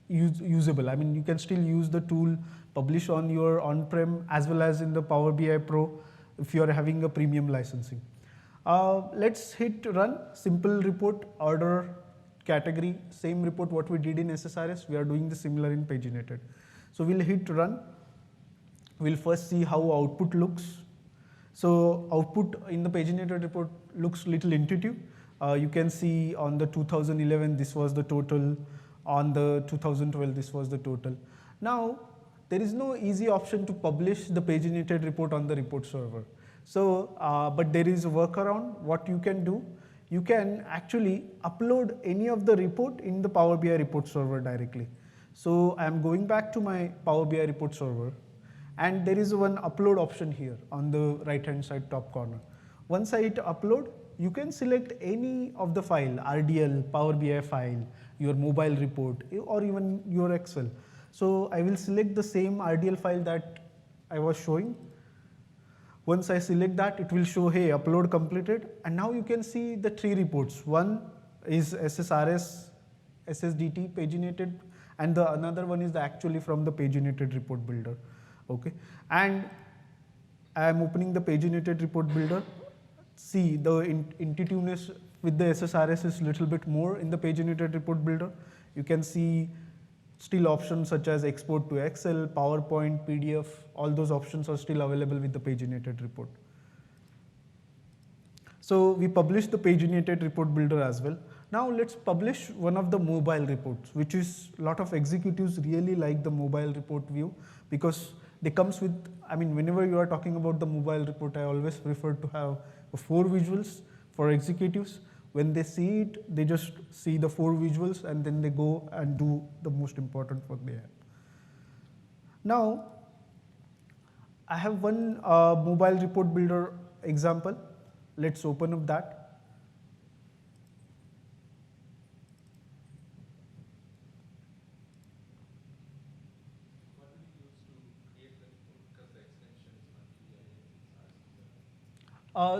usable. I mean, you can still use the tool, publish on your on-prem as well as in the Power BI Pro if you are having a premium licensing. Let's hit run, simple report, order, category, same report what we did in SSRS, we are doing the similar in paginated. So we'll hit run. We'll first see how output looks. So output in the paginated report looks little intuitive. You can see on the 2011 this was the total, on the 2012 this was the total. Now there is no easy option to publish the paginated report on the report server. So but there is a workaround. What you can do, you can actually upload any of the report in the Power BI report server directly. So I am going back to my Power BI report server. And there is one upload option here on the right hand side top corner. Once I hit upload, you can select any of the file, RDL, Power BI file, your mobile report, or even your Excel. So I will select the same RDL file that I was showing. Once I select that, it will show, hey, upload completed. And now you can see the three reports. One is SSRS, SSDT paginated, and the another one is actually from the paginated report builder. Okay, and I am opening the paginated report builder. See, the intuitiveness with the SSRS is little bit more in the paginated report builder. You can see still options such as export to Excel, PowerPoint, PDF, all those options are still available with the paginated report. So we published the paginated report builder as well. Now let's publish one of the mobile reports, which is a lot of executives really like the mobile report view because they comes with, I mean, whenever you are talking about the mobile report, I always prefer to have 4 visuals for executives. When they see it, they just see the 4 visuals and then they go and do the most important work they have. Now, I have one mobile report builder example. Let's open up that.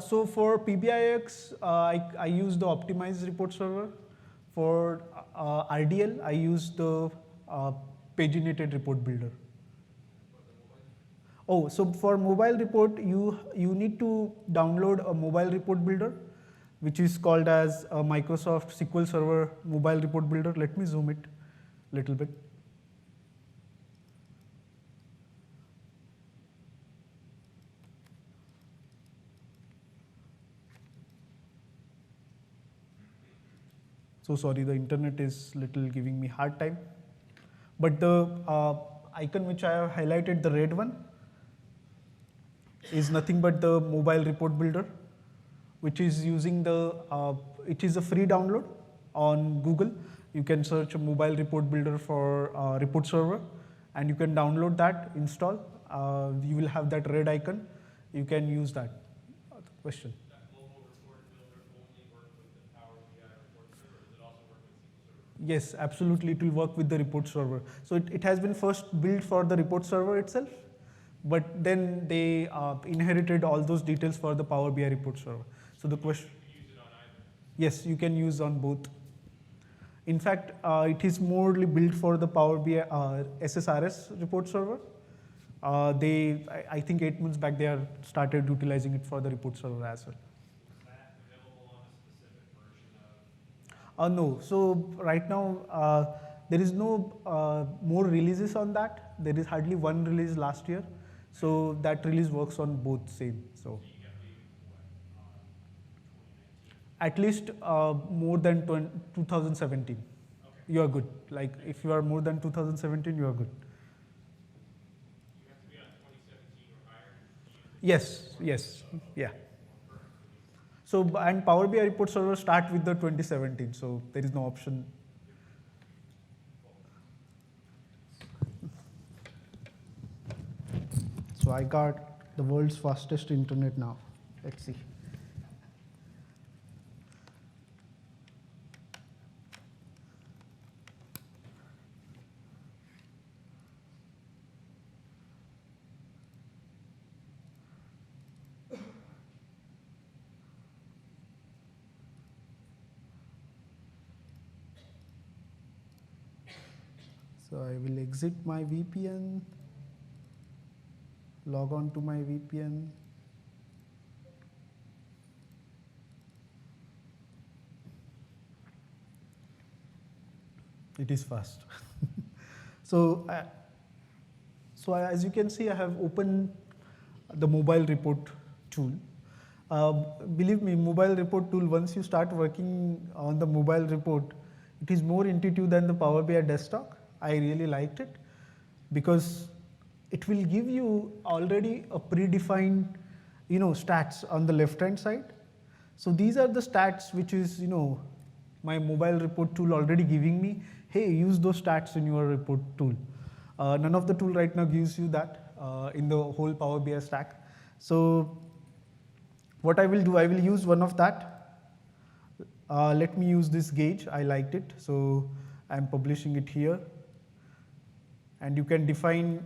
So for PBIX, I use the optimized report server. For RDL, I use the paginated report builder. Oh, so for mobile report, you need to download a mobile report builder, which is called as a Microsoft SQL Server mobile report builder. Let me zoom it a little bit. So sorry, the internet is little giving me hard time. But the icon which I have highlighted, the red one, is nothing but the mobile report builder, which is using the, it is a free download on Google. You can search a mobile report builder for report server, and you can download that, install. You will have that red icon. You can use that. Question. That mobile report builder only work with the Power BI report server, or does it also work with SQL Server? Yes, absolutely, it will work with the report server. So it has been first built for the report server itself, but then they inherited all those details for the Power BI report server. So the question. You use it on either? Yes, you can use on both. In fact, it is morely built for the Power BI SSRS report server. I think 8 months back, they are started utilizing it for the report server as well. Is that available on a specific version of? No, so right now there is no more releases on that. There is hardly one release last year, so that release works on both same. So You got maybe what, 2019? at least more than 2017. Okay. You are good. Like if you are more than 2017, you are good. You have to be on 2017 or higher to use it? Yes, yes, yeah. So and Power BI report server start with the 2017, so there is no option. So I got the world's fastest internet now. Let's see. So I will exit my VPN, log on to my VPN. It is fast. So as you can see, I have opened the mobile report tool. Believe me, mobile report tool, once you start working on the mobile report, it is more intuitive than the Power BI desktop. I really liked it because it will give you already a predefined, stats on the left-hand side. So these are the stats which is, my mobile report tool already giving me. Hey, use those stats in your report tool. None of the tool right now gives you that in the whole Power BI stack. So what I will do, I will use one of that. Let me use this gauge. I liked it, so I'm publishing it here. And you can define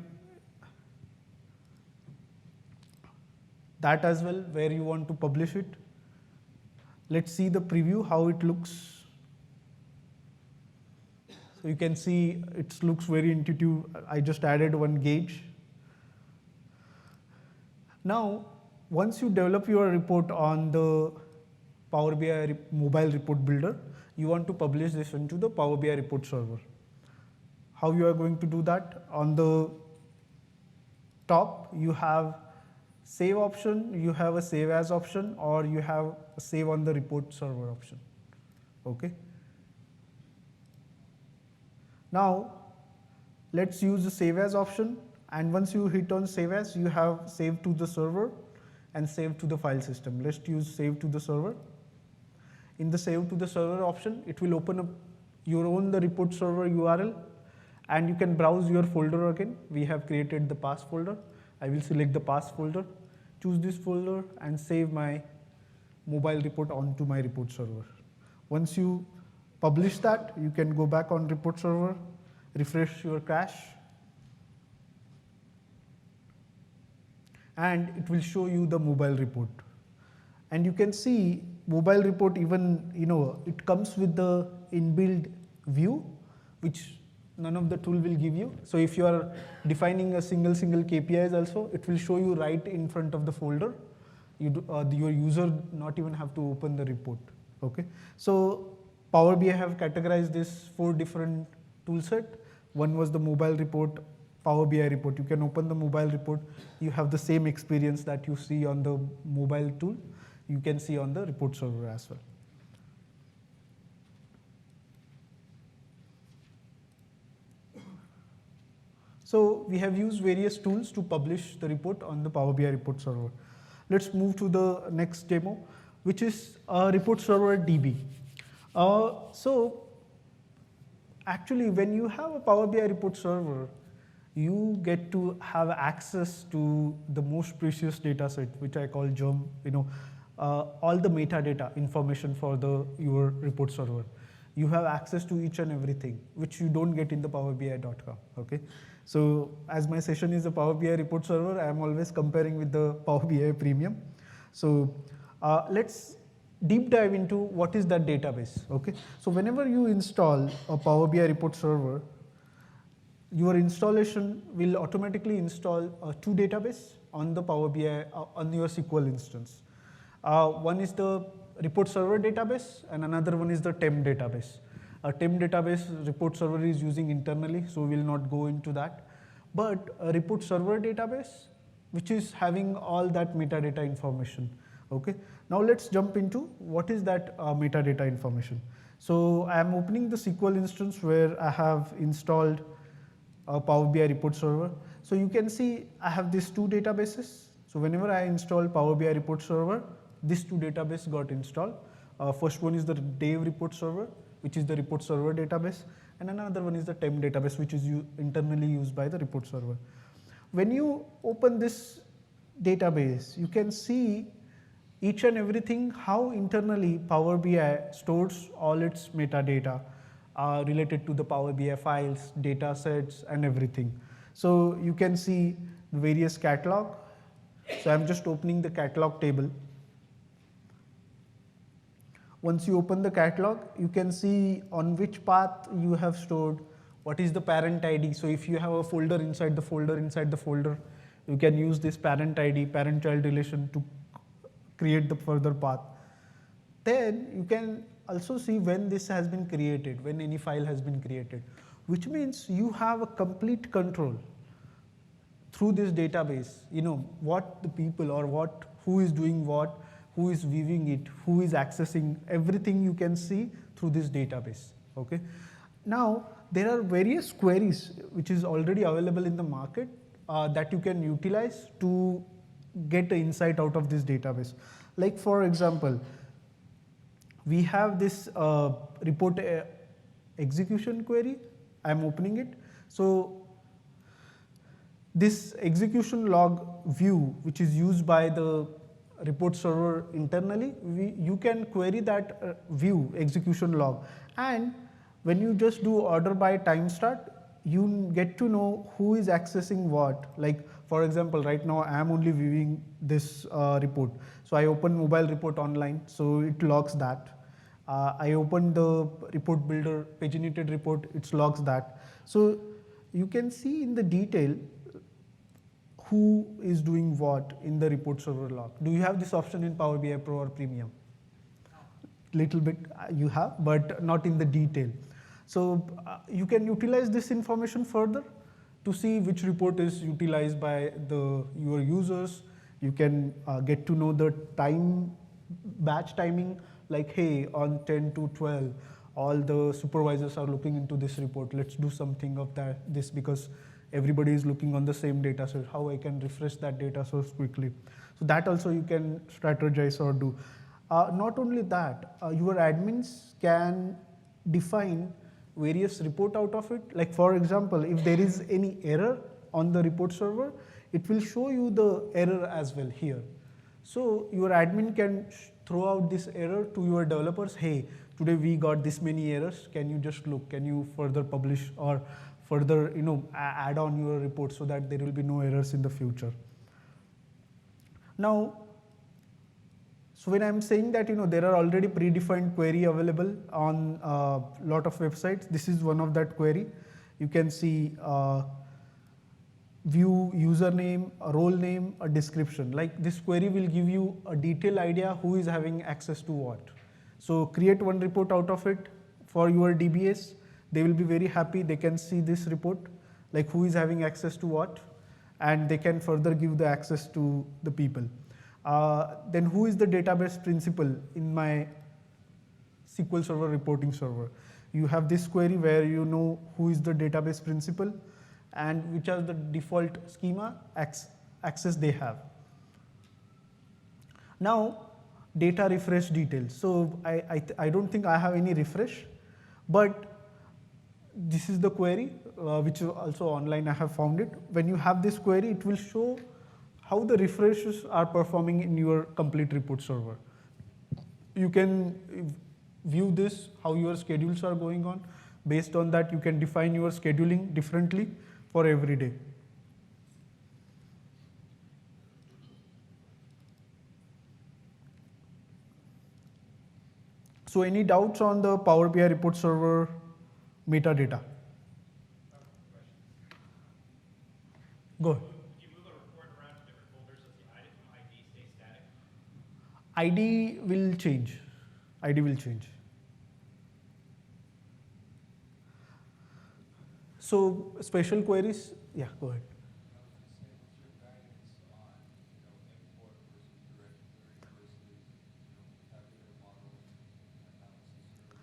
that as well, where you want to publish it. Let's see the preview, how it looks. So you can see it looks very intuitive. I just added one gauge. Now, once you develop your report on the Power BI mobile report builder, you want to publish this into the Power BI report server. How you are going to do that? On the top, you have save option, you have a save as option, or you have a save on the report server option. Okay. Now, let's use the save as option. And once you hit on save as, you have save to the server and save to the file system. Let's use save to the server. In the save to the server option, it will open up your own the report server URL, and you can browse your folder again. We have created the past folder. I will select the past folder, choose this folder, and save my mobile report onto my report server. Once you publish that, you can go back on report server, refresh your cache, and it will show you the mobile report. And you can see mobile report even, it comes with the inbuilt view, which none of the tool will give you. So if you are defining a single KPIs also, it will show you right in front of the folder. Your user not even have to open the report. Okay. So Power BI have categorized this 4 different tool set. One was the mobile report, Power BI report. You can open the mobile report. You have the same experience that you see on the mobile tool. You can see on the report server as well. So we have used various tools to publish the report on the Power BI report server. Let's move to the next demo, which is report server DB. So actually, when you have a Power BI report server, you get to have access to the most precious data set, which I call GEM, all the metadata information for your report server. You have access to each and everything, which you don't get in the powerbi.com, okay? So as my session is a Power BI report server, I am always comparing with the Power BI Premium. So let's deep dive into what is that database, okay? So whenever you install a Power BI report server, your installation will automatically install 2 database on the Power BI, on your SQL instance. One is the report server database and another one is the TEM database. A TEM database report server is using internally, so we will not go into that. But a report server database, which is having all that metadata information. Okay. Now let's jump into what is that metadata information. So I am opening the SQL instance where I have installed a Power BI report server. So you can see I have these 2 databases. So whenever I install Power BI report server, these 2 databases got installed. First one is the Dev report server, which is the report server database, and another one is the TEM database, which is internally used by the report server. When you open this database, you can see each and everything, how internally Power BI stores all its metadata related to the Power BI files, data sets, and everything. So you can see various catalog. So I'm just opening the catalog table. Once you open the catalog, you can see on which path you have stored, what is the parent ID. So if you have a folder inside the folder, you can use this parent ID, parent-child relation to create the further path. Then you can also see when this has been created, when any file has been created, which means you have a complete control through this database, what the people or who is doing what, who is viewing it, who is accessing, everything you can see through this database, okay? Now, there are various queries which is already available in the market that you can utilize to get the insight out of this database. Like for example, we have this report execution query. I'm opening it. So this execution log view, which is used by the report server internally, you can query that view execution log, and when you just do order by time start, you get to know who is accessing what. Like for example, right now I am only viewing this report, so I open mobile report online, so it logs that. I open the report builder paginated report, it logs that. So you can see in the detail who is doing what in the report server log. Do you have this option in Power BI Pro or Premium? Little bit you have, but not in the detail. So you can utilize this information further to see which report is utilized by your users. You can get to know the batch timing, like hey, on 10 to 12, all the supervisors are looking into this report. Let's do something of this because everybody is looking on the same data source, how I can refresh that data source quickly. So that also you can strategize or do. Not only that, your admins can define various report out of it. Like for example, if there is any error on the report server, it will show you the error as well here. So your admin can throw out this error to your developers. Hey, today we got this many errors. Can you just look? Can you further publish or further, add on your report so that there will be no errors in the future. Now, so when I'm saying that, there are already predefined query available on a lot of websites, this is one of that query. You can see view username, a role name, a description. Like this query will give you a detailed idea who is having access to what. So create one report out of it for your DBAs. They will be very happy. They can see this report, like who is having access to what, and they can further give the access to the people. Then who is the database principal in my SQL Server reporting server? You have this query where you know who is the database principal and which are the default schema access they have. Now, data refresh details. So I don't think I have any refresh, but this is the query, which is also online, I have found it. When you have this query, it will show how the refreshes are performing in your complete report server. You can view this, how your schedules are going on. Based on that, you can define your scheduling differently for every day. So any doubts on the Power BI report server metadata? Go ahead. If you move a report around to different folders, does the ID stay static? ID will change. ID will change. So special queries, yeah, go ahead.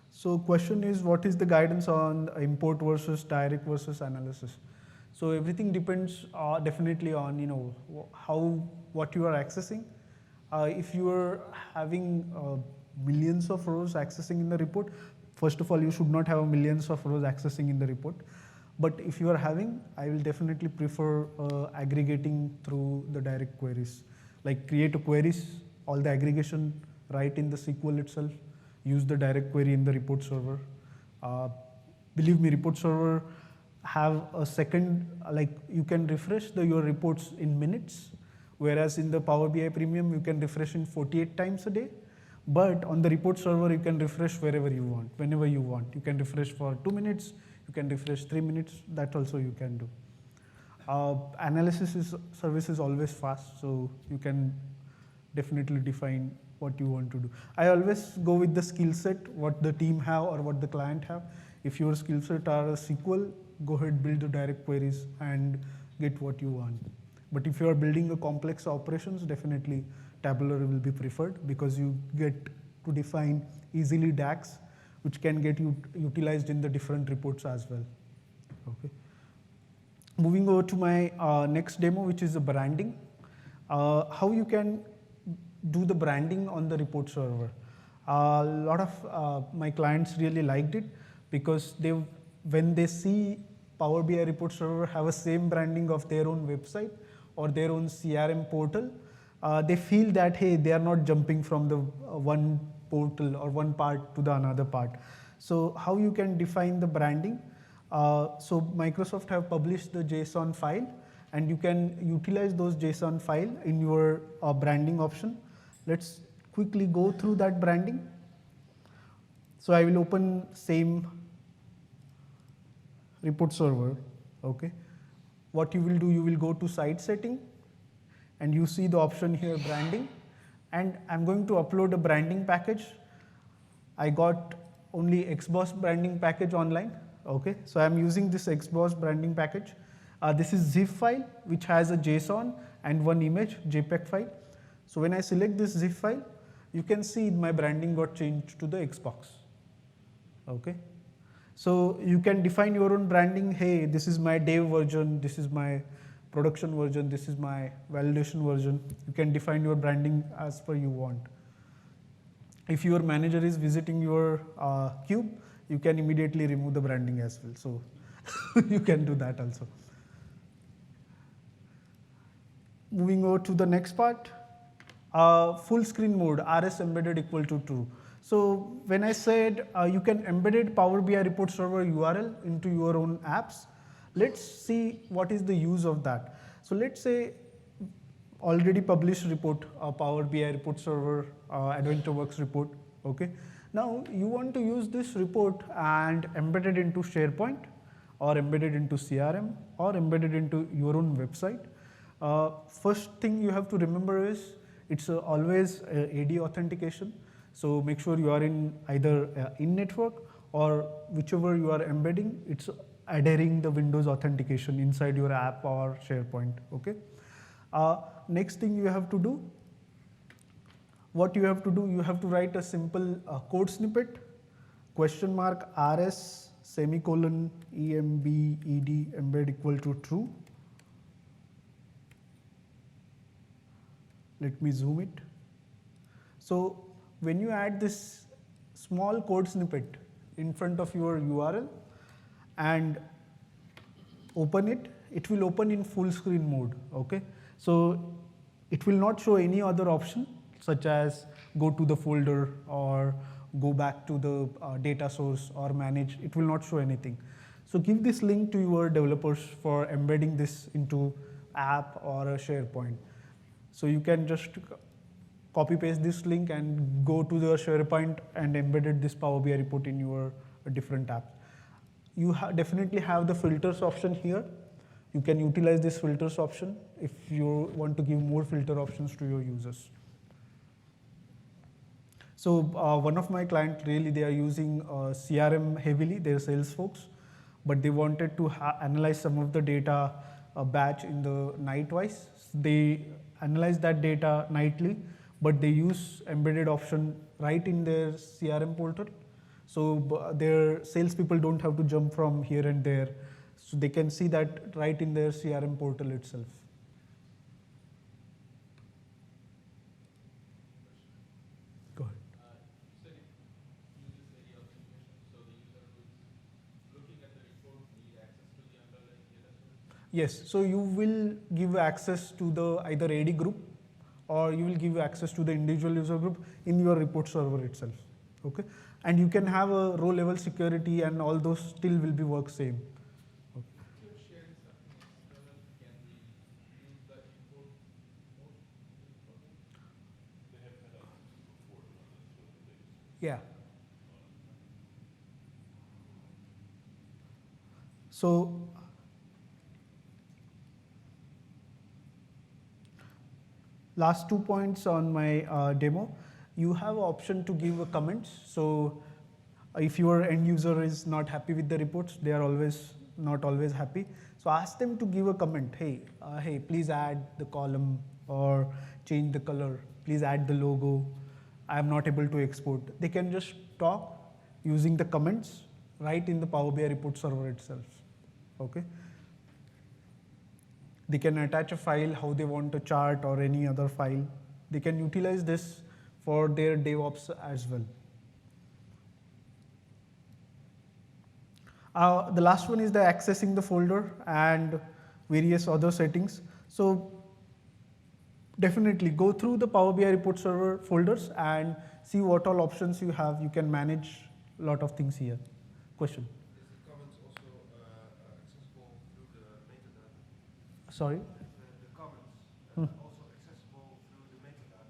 So question is, what is the guidance on import versus direct versus analysis? So everything depends definitely on what you are accessing. If you are having millions of rows accessing in the report, first of all, you should not have millions of rows accessing in the report. But if you are having, I will definitely prefer aggregating through the direct queries. Like create a queries, all the aggregation right in the SQL itself, use the direct query in the report server. Believe me, report server have a second, like you can refresh your reports in minutes, whereas in the Power BI Premium, you can refresh in 48 times a day. But on the report server, you can refresh wherever you want, whenever you want. You can refresh for 2 minutes, you can refresh 3 minutes, that also you can do. Analysis service is always fast, so you can definitely define what you want to do. I always go with the skill set, what the team have or what the client have. If your skill set are a SQL, go ahead, build the direct queries and get what you want. But if you are building a complex operations, definitely tabular will be preferred because you get to define easily DAX, which can get utilized in the different reports as well. Okay. Moving over to my next demo, which is the branding. How you can do the branding on the report server. A lot of my clients really liked it because when they see Power BI report server have a same branding of their own website or their own CRM portal, they feel that, hey, they are not jumping from the one portal or one part to the another part. So how you can define the branding? So Microsoft have published the JSON file, and you can utilize those JSON file in your branding option. Let's quickly go through that branding. So I will open same report server. Okay. What you will do, you will go to site setting, and you see the option here, branding, and I'm going to upload a branding package. I got only XBoss branding package online. Okay, so I'm using this XBoss branding package. This is zip file which has a JSON and one image JPEG file. So when I select this zip file, you can see my branding got changed to the Xbox. Okay, so you can define your own branding. Hey, this is my dev version, this is my production version, this is my validation version. You can define your branding as per you want. If your manager is visiting your cube, you can immediately remove the branding as well. So you can do that also. Moving over to the next part, full screen mode, RS embedded equal to true. So when I said you can embed Power BI report server URL into your own apps, let's see what is the use of that. So let's say already published report, Power BI report server, AdventureWorks report, okay. Now you want to use this report and embed it into SharePoint or embedded into CRM or embedded into your own website. First thing you have to remember is it's always AD authentication. So make sure you are in either in network or whichever you are embedding, it's adhering the Windows authentication inside your app or SharePoint. Okay. Next thing you have to do, what you have to do, you have to write a simple code snippet, question mark rs semicolon embed embed equal to true. Let me zoom it. So when you add this small code snippet in front of your URL and open it, it will open in full screen mode. Okay, so it will not show any other option such as go to the folder or go back to the data source or manage. It will not show anything. So give this link to your developers for embedding this into app or a SharePoint. So you can just copy paste this link and go to the SharePoint and embedded this Power BI report in your different app. You definitely have the filters option here. You can utilize this filters option if you want to give more filter options to your users. So one of my clients, really they are using CRM heavily, they're sales folks, but they wanted to analyze some of the data batch in the night-wise. They analyze that data nightly, but they use embedded option right in their CRM portal. So their salespeople don't have to jump from here and there. So they can see that right in their CRM portal itself. Go ahead. You said it uses AD authentication, so the user who's looking at the report need access to the underlying data source? Yes, so you will give access to the either AD group or you will give access to the individual user group in your report server itself. Okay, and you can have a row level security and all those still will be work same. If you're sharing something external, can we use that import mode? They have had access before, that's what the latest. Yeah. So last 2 points on my demo. You have option to give a comments. So if your end user is not happy with the reports, they are not always happy. So ask them to give a comment. Hey, hey, please add the column or change the color. Please add the logo. I am not able to export. They can just talk using the comments right in the Power BI report server itself. Okay. They can attach a file how they want a chart or any other file. They can utilize this for their DevOps as well. The last one is the accessing the folder and various other settings. So definitely go through the Power BI report server folders and see what all options you have. You can manage a lot of things here. Question? Is the comments also accessible through the metadata? Sorry? The comments also accessible through the metadata?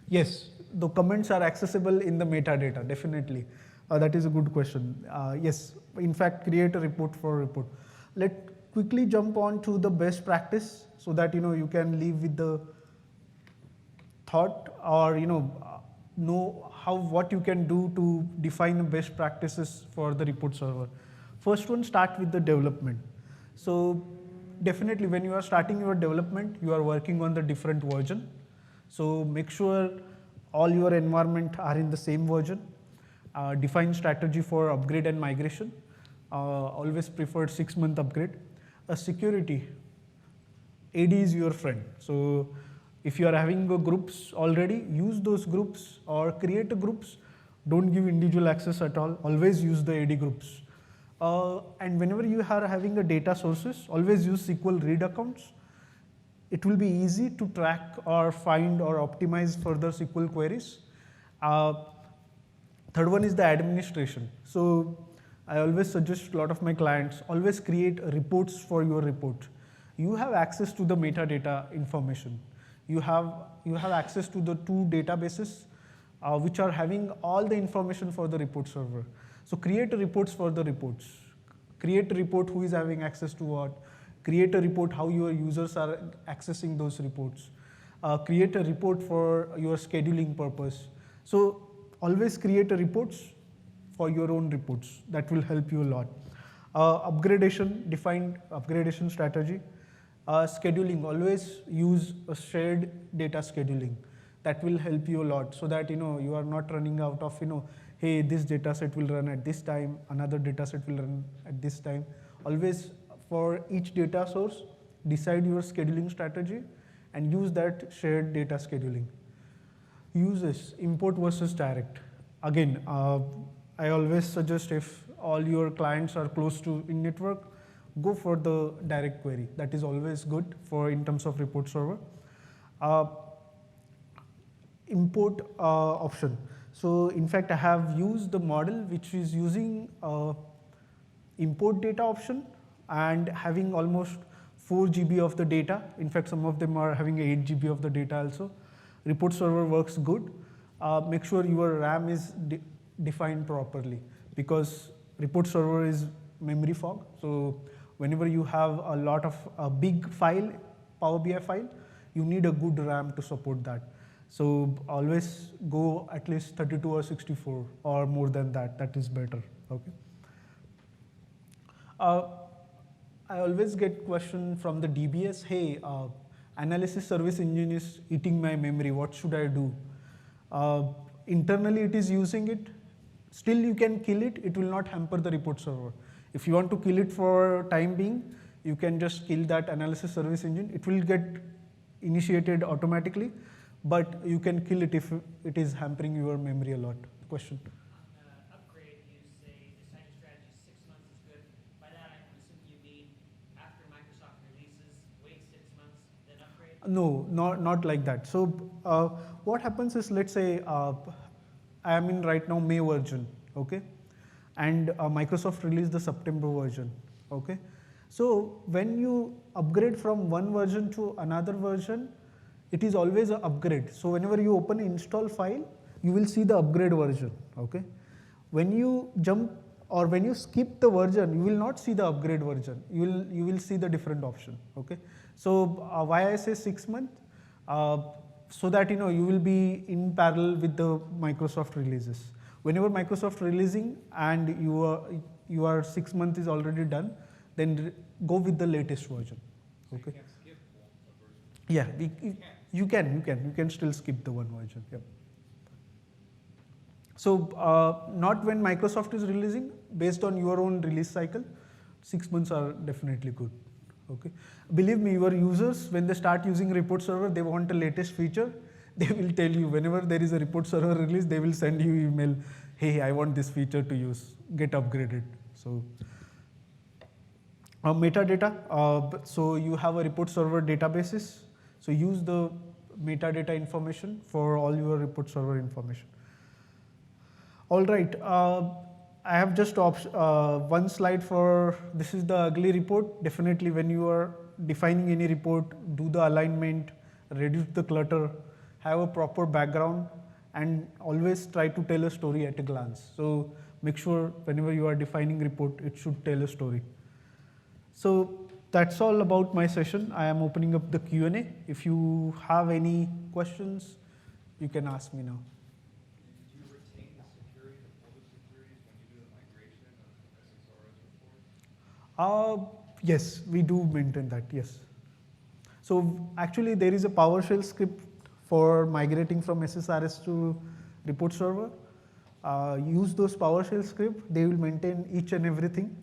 Yes, the comments are accessible in the metadata, definitely. That is a good question. Yes, in fact, create a report for report. Let's quickly jump on to the best practice so that you can leave with the thought or know what you can do to define the best practices for the report server. First one, start with the development. So definitely when you are starting your development, you are working on the different version. So make sure all your environment are in the same version. Define strategy for upgrade and migration. Always preferred 6-month upgrade. Security. AD is your friend. So if you are having groups already, use those groups or create groups. Don't give individual access at all. Always use the AD groups. And whenever you are having a data sources, always use SQL read accounts. It will be easy to track or find or optimize further SQL queries. Third one is the administration. So I always suggest a lot of my clients, always create reports for your report. You have access to the metadata information. You have access to the 2 databases which are having all the information for the report server. So create reports for the reports. create a report who is having access to what, create a report how your users are accessing those reports, create a report for your scheduling purpose. So always create a reports for your own reports. That will help you a lot. Upgradation, defined upgradation strategy. Scheduling, always use a shared data scheduling. That will help you a lot, so that you are not running out of hey, this data set will run at this time, another data set will run at this time. Always for each data source, decide your scheduling strategy and use that shared data scheduling. Uses, import versus direct. Again, I always suggest, if all your clients are close to in network, go for the direct query. That is always good for in terms of report server. Uh, Import option. So in fact, I have used the model which is using import data option and having almost 4 GB of the data. In fact, some of them are having 8 GB of the data also. Report server works good. Make sure your RAM is defined properly, because report server is memory fog. So whenever you have a lot of a big file, Power BI file, you need a good RAM to support that. So always go at least 32 or 64 or more than that. That is better. Okay. I always get question from the DBS. Hey, analysis service engine is eating my memory. What should I do? Internally, it is using it. Still, you can kill it. It will not hamper the report server. If you want to kill it for time being, you can just kill that analysis service engine. It will get initiated automatically, but you can kill it if it is hampering your memory a lot. Question? On the upgrade, you say deciding strategy 6 months is good. By that, I'm assuming you mean after Microsoft releases, wait 6 months, then upgrade? No, not like that. So what happens is, let's say I am in right now May version, okay, and Microsoft released the September version, okay. So when you upgrade from one version to another version, it is always an upgrade. So whenever you open an install file, you will see the upgrade version, okay. When you jump or when you skip the version, you will not see the upgrade version. You will see the different option, okay. So why I say 6 months? So that you will be in parallel with the Microsoft releases. Whenever Microsoft releasing and you are 6 months is already done, then go with the latest version. Okay. You can't skip a version. Yeah, you can still skip the one version. Yep. So not when Microsoft is releasing, based on your own release cycle, 6 months are definitely good. Okay. Believe me, your users, when they start using report server, they want the latest feature. They will tell you whenever there is a report server release, they will send you email, hey, I want this feature to use, get upgraded. So metadata, so you have a report server databases. So use the metadata information for all your report server information. All right, I have just one slide for, this is the ugly report. Definitely when you are defining any report, do the alignment, reduce the clutter, have a proper background, and always try to tell a story at a glance. So make sure whenever you are defining report, it should tell a story. So that's all about my session. I am opening up the Q&A. If you have any questions, you can ask me now. Do you retain the security, the folder securities, when you do the migration of SSRS reports? Yes, we do maintain that, yes. So actually there is a PowerShell script for migrating from SSRS to report server. Use those PowerShell script, they will maintain each and everything.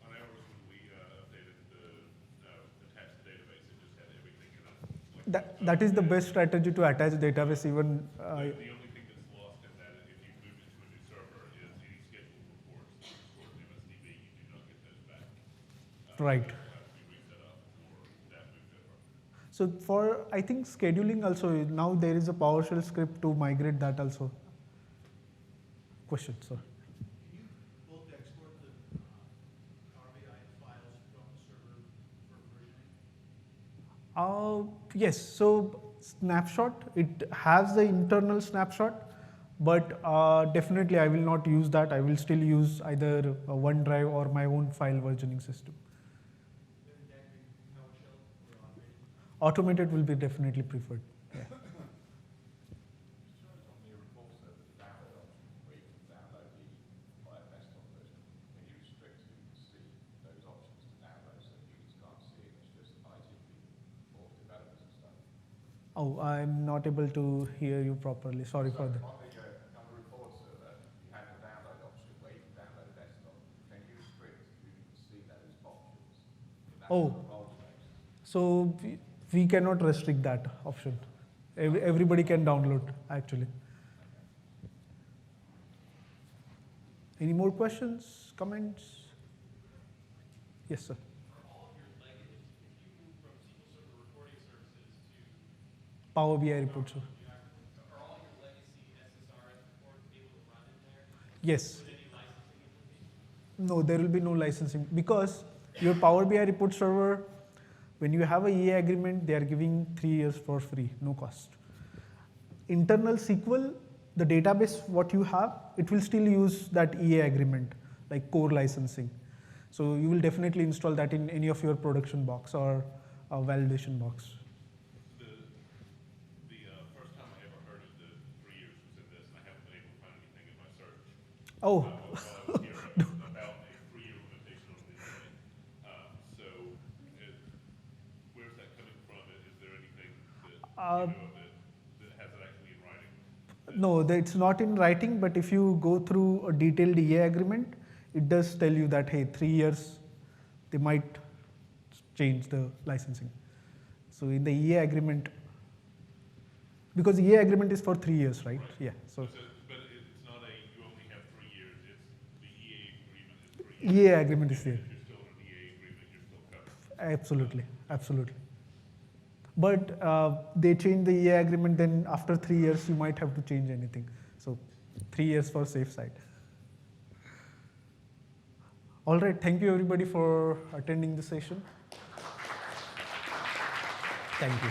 On ours, when we updated the attached database, it just had everything in it. That is the best strategy to attach database even. The only thing that's lost in that, if you move it to a new server, is any scheduled reports stored in MSDB. You do not get those back. Right. They'll have to be reset up for that moved over. So for, I think scheduling also, now there is a PowerShell script to migrate that also. Question, sir. Can you bulk export the Power BI files from the server for versioning? Yes, so snapshot, it has the internal snapshot, But definitely I will not use that. I will still use either OneDrive or my own file versioning system. Then that be PowerShell or automated? Automated will be definitely preferred. Yeah. It shows on the reports that the download option where you can download the via desktop version. Can you restrict who can see those options to download so users can't see it? It's just IT people or developers and stuff. Oh, I'm not able to hear you properly. Sorry for that. On the report server, you have the download option where you can download desktop. Can you restrict who can see those options? In that Oh. role space? So we cannot restrict that option. Everybody can download actually. Any more questions, comments? Yes, sir. Are all of your legacy, if you move from SQL Server reporting services to Power BI report, sir. are all your legacy SSRS reports able to run in there Yes. with any licensing implications? No, there will be no licensing because your Power BI report server, when you have a EA agreement, they are giving 3 years for free, no cost. Internal SQL, the database what you have, it will still use that EA agreement, like core licensing. So you will definitely install that in any of your production box or validation box. The first time I ever heard of the 3 years was in this, and I haven't been able to find anything in my search. Oh, While I was hearing about a 3-year limitation on this thing. So, where's that coming from? Is there anything that you know of that has it actually in writing? no, it's not in writing, but if you go through a detailed EA agreement, it does tell you that, hey, 3 years, they might change the licensing. So in the EA agreement, because EA agreement is for 3 years, right? Yeah. So But it's not you only have 3 years, it's the EA agreement is 3 years. EA agreement is there. If you're still in an EA agreement, you're still covered. Absolutely, absolutely. But they change the EA agreement, then after 3 years, you might have to change anything. So 3 years for safe side. All right, thank you everybody for attending the session. Thank you.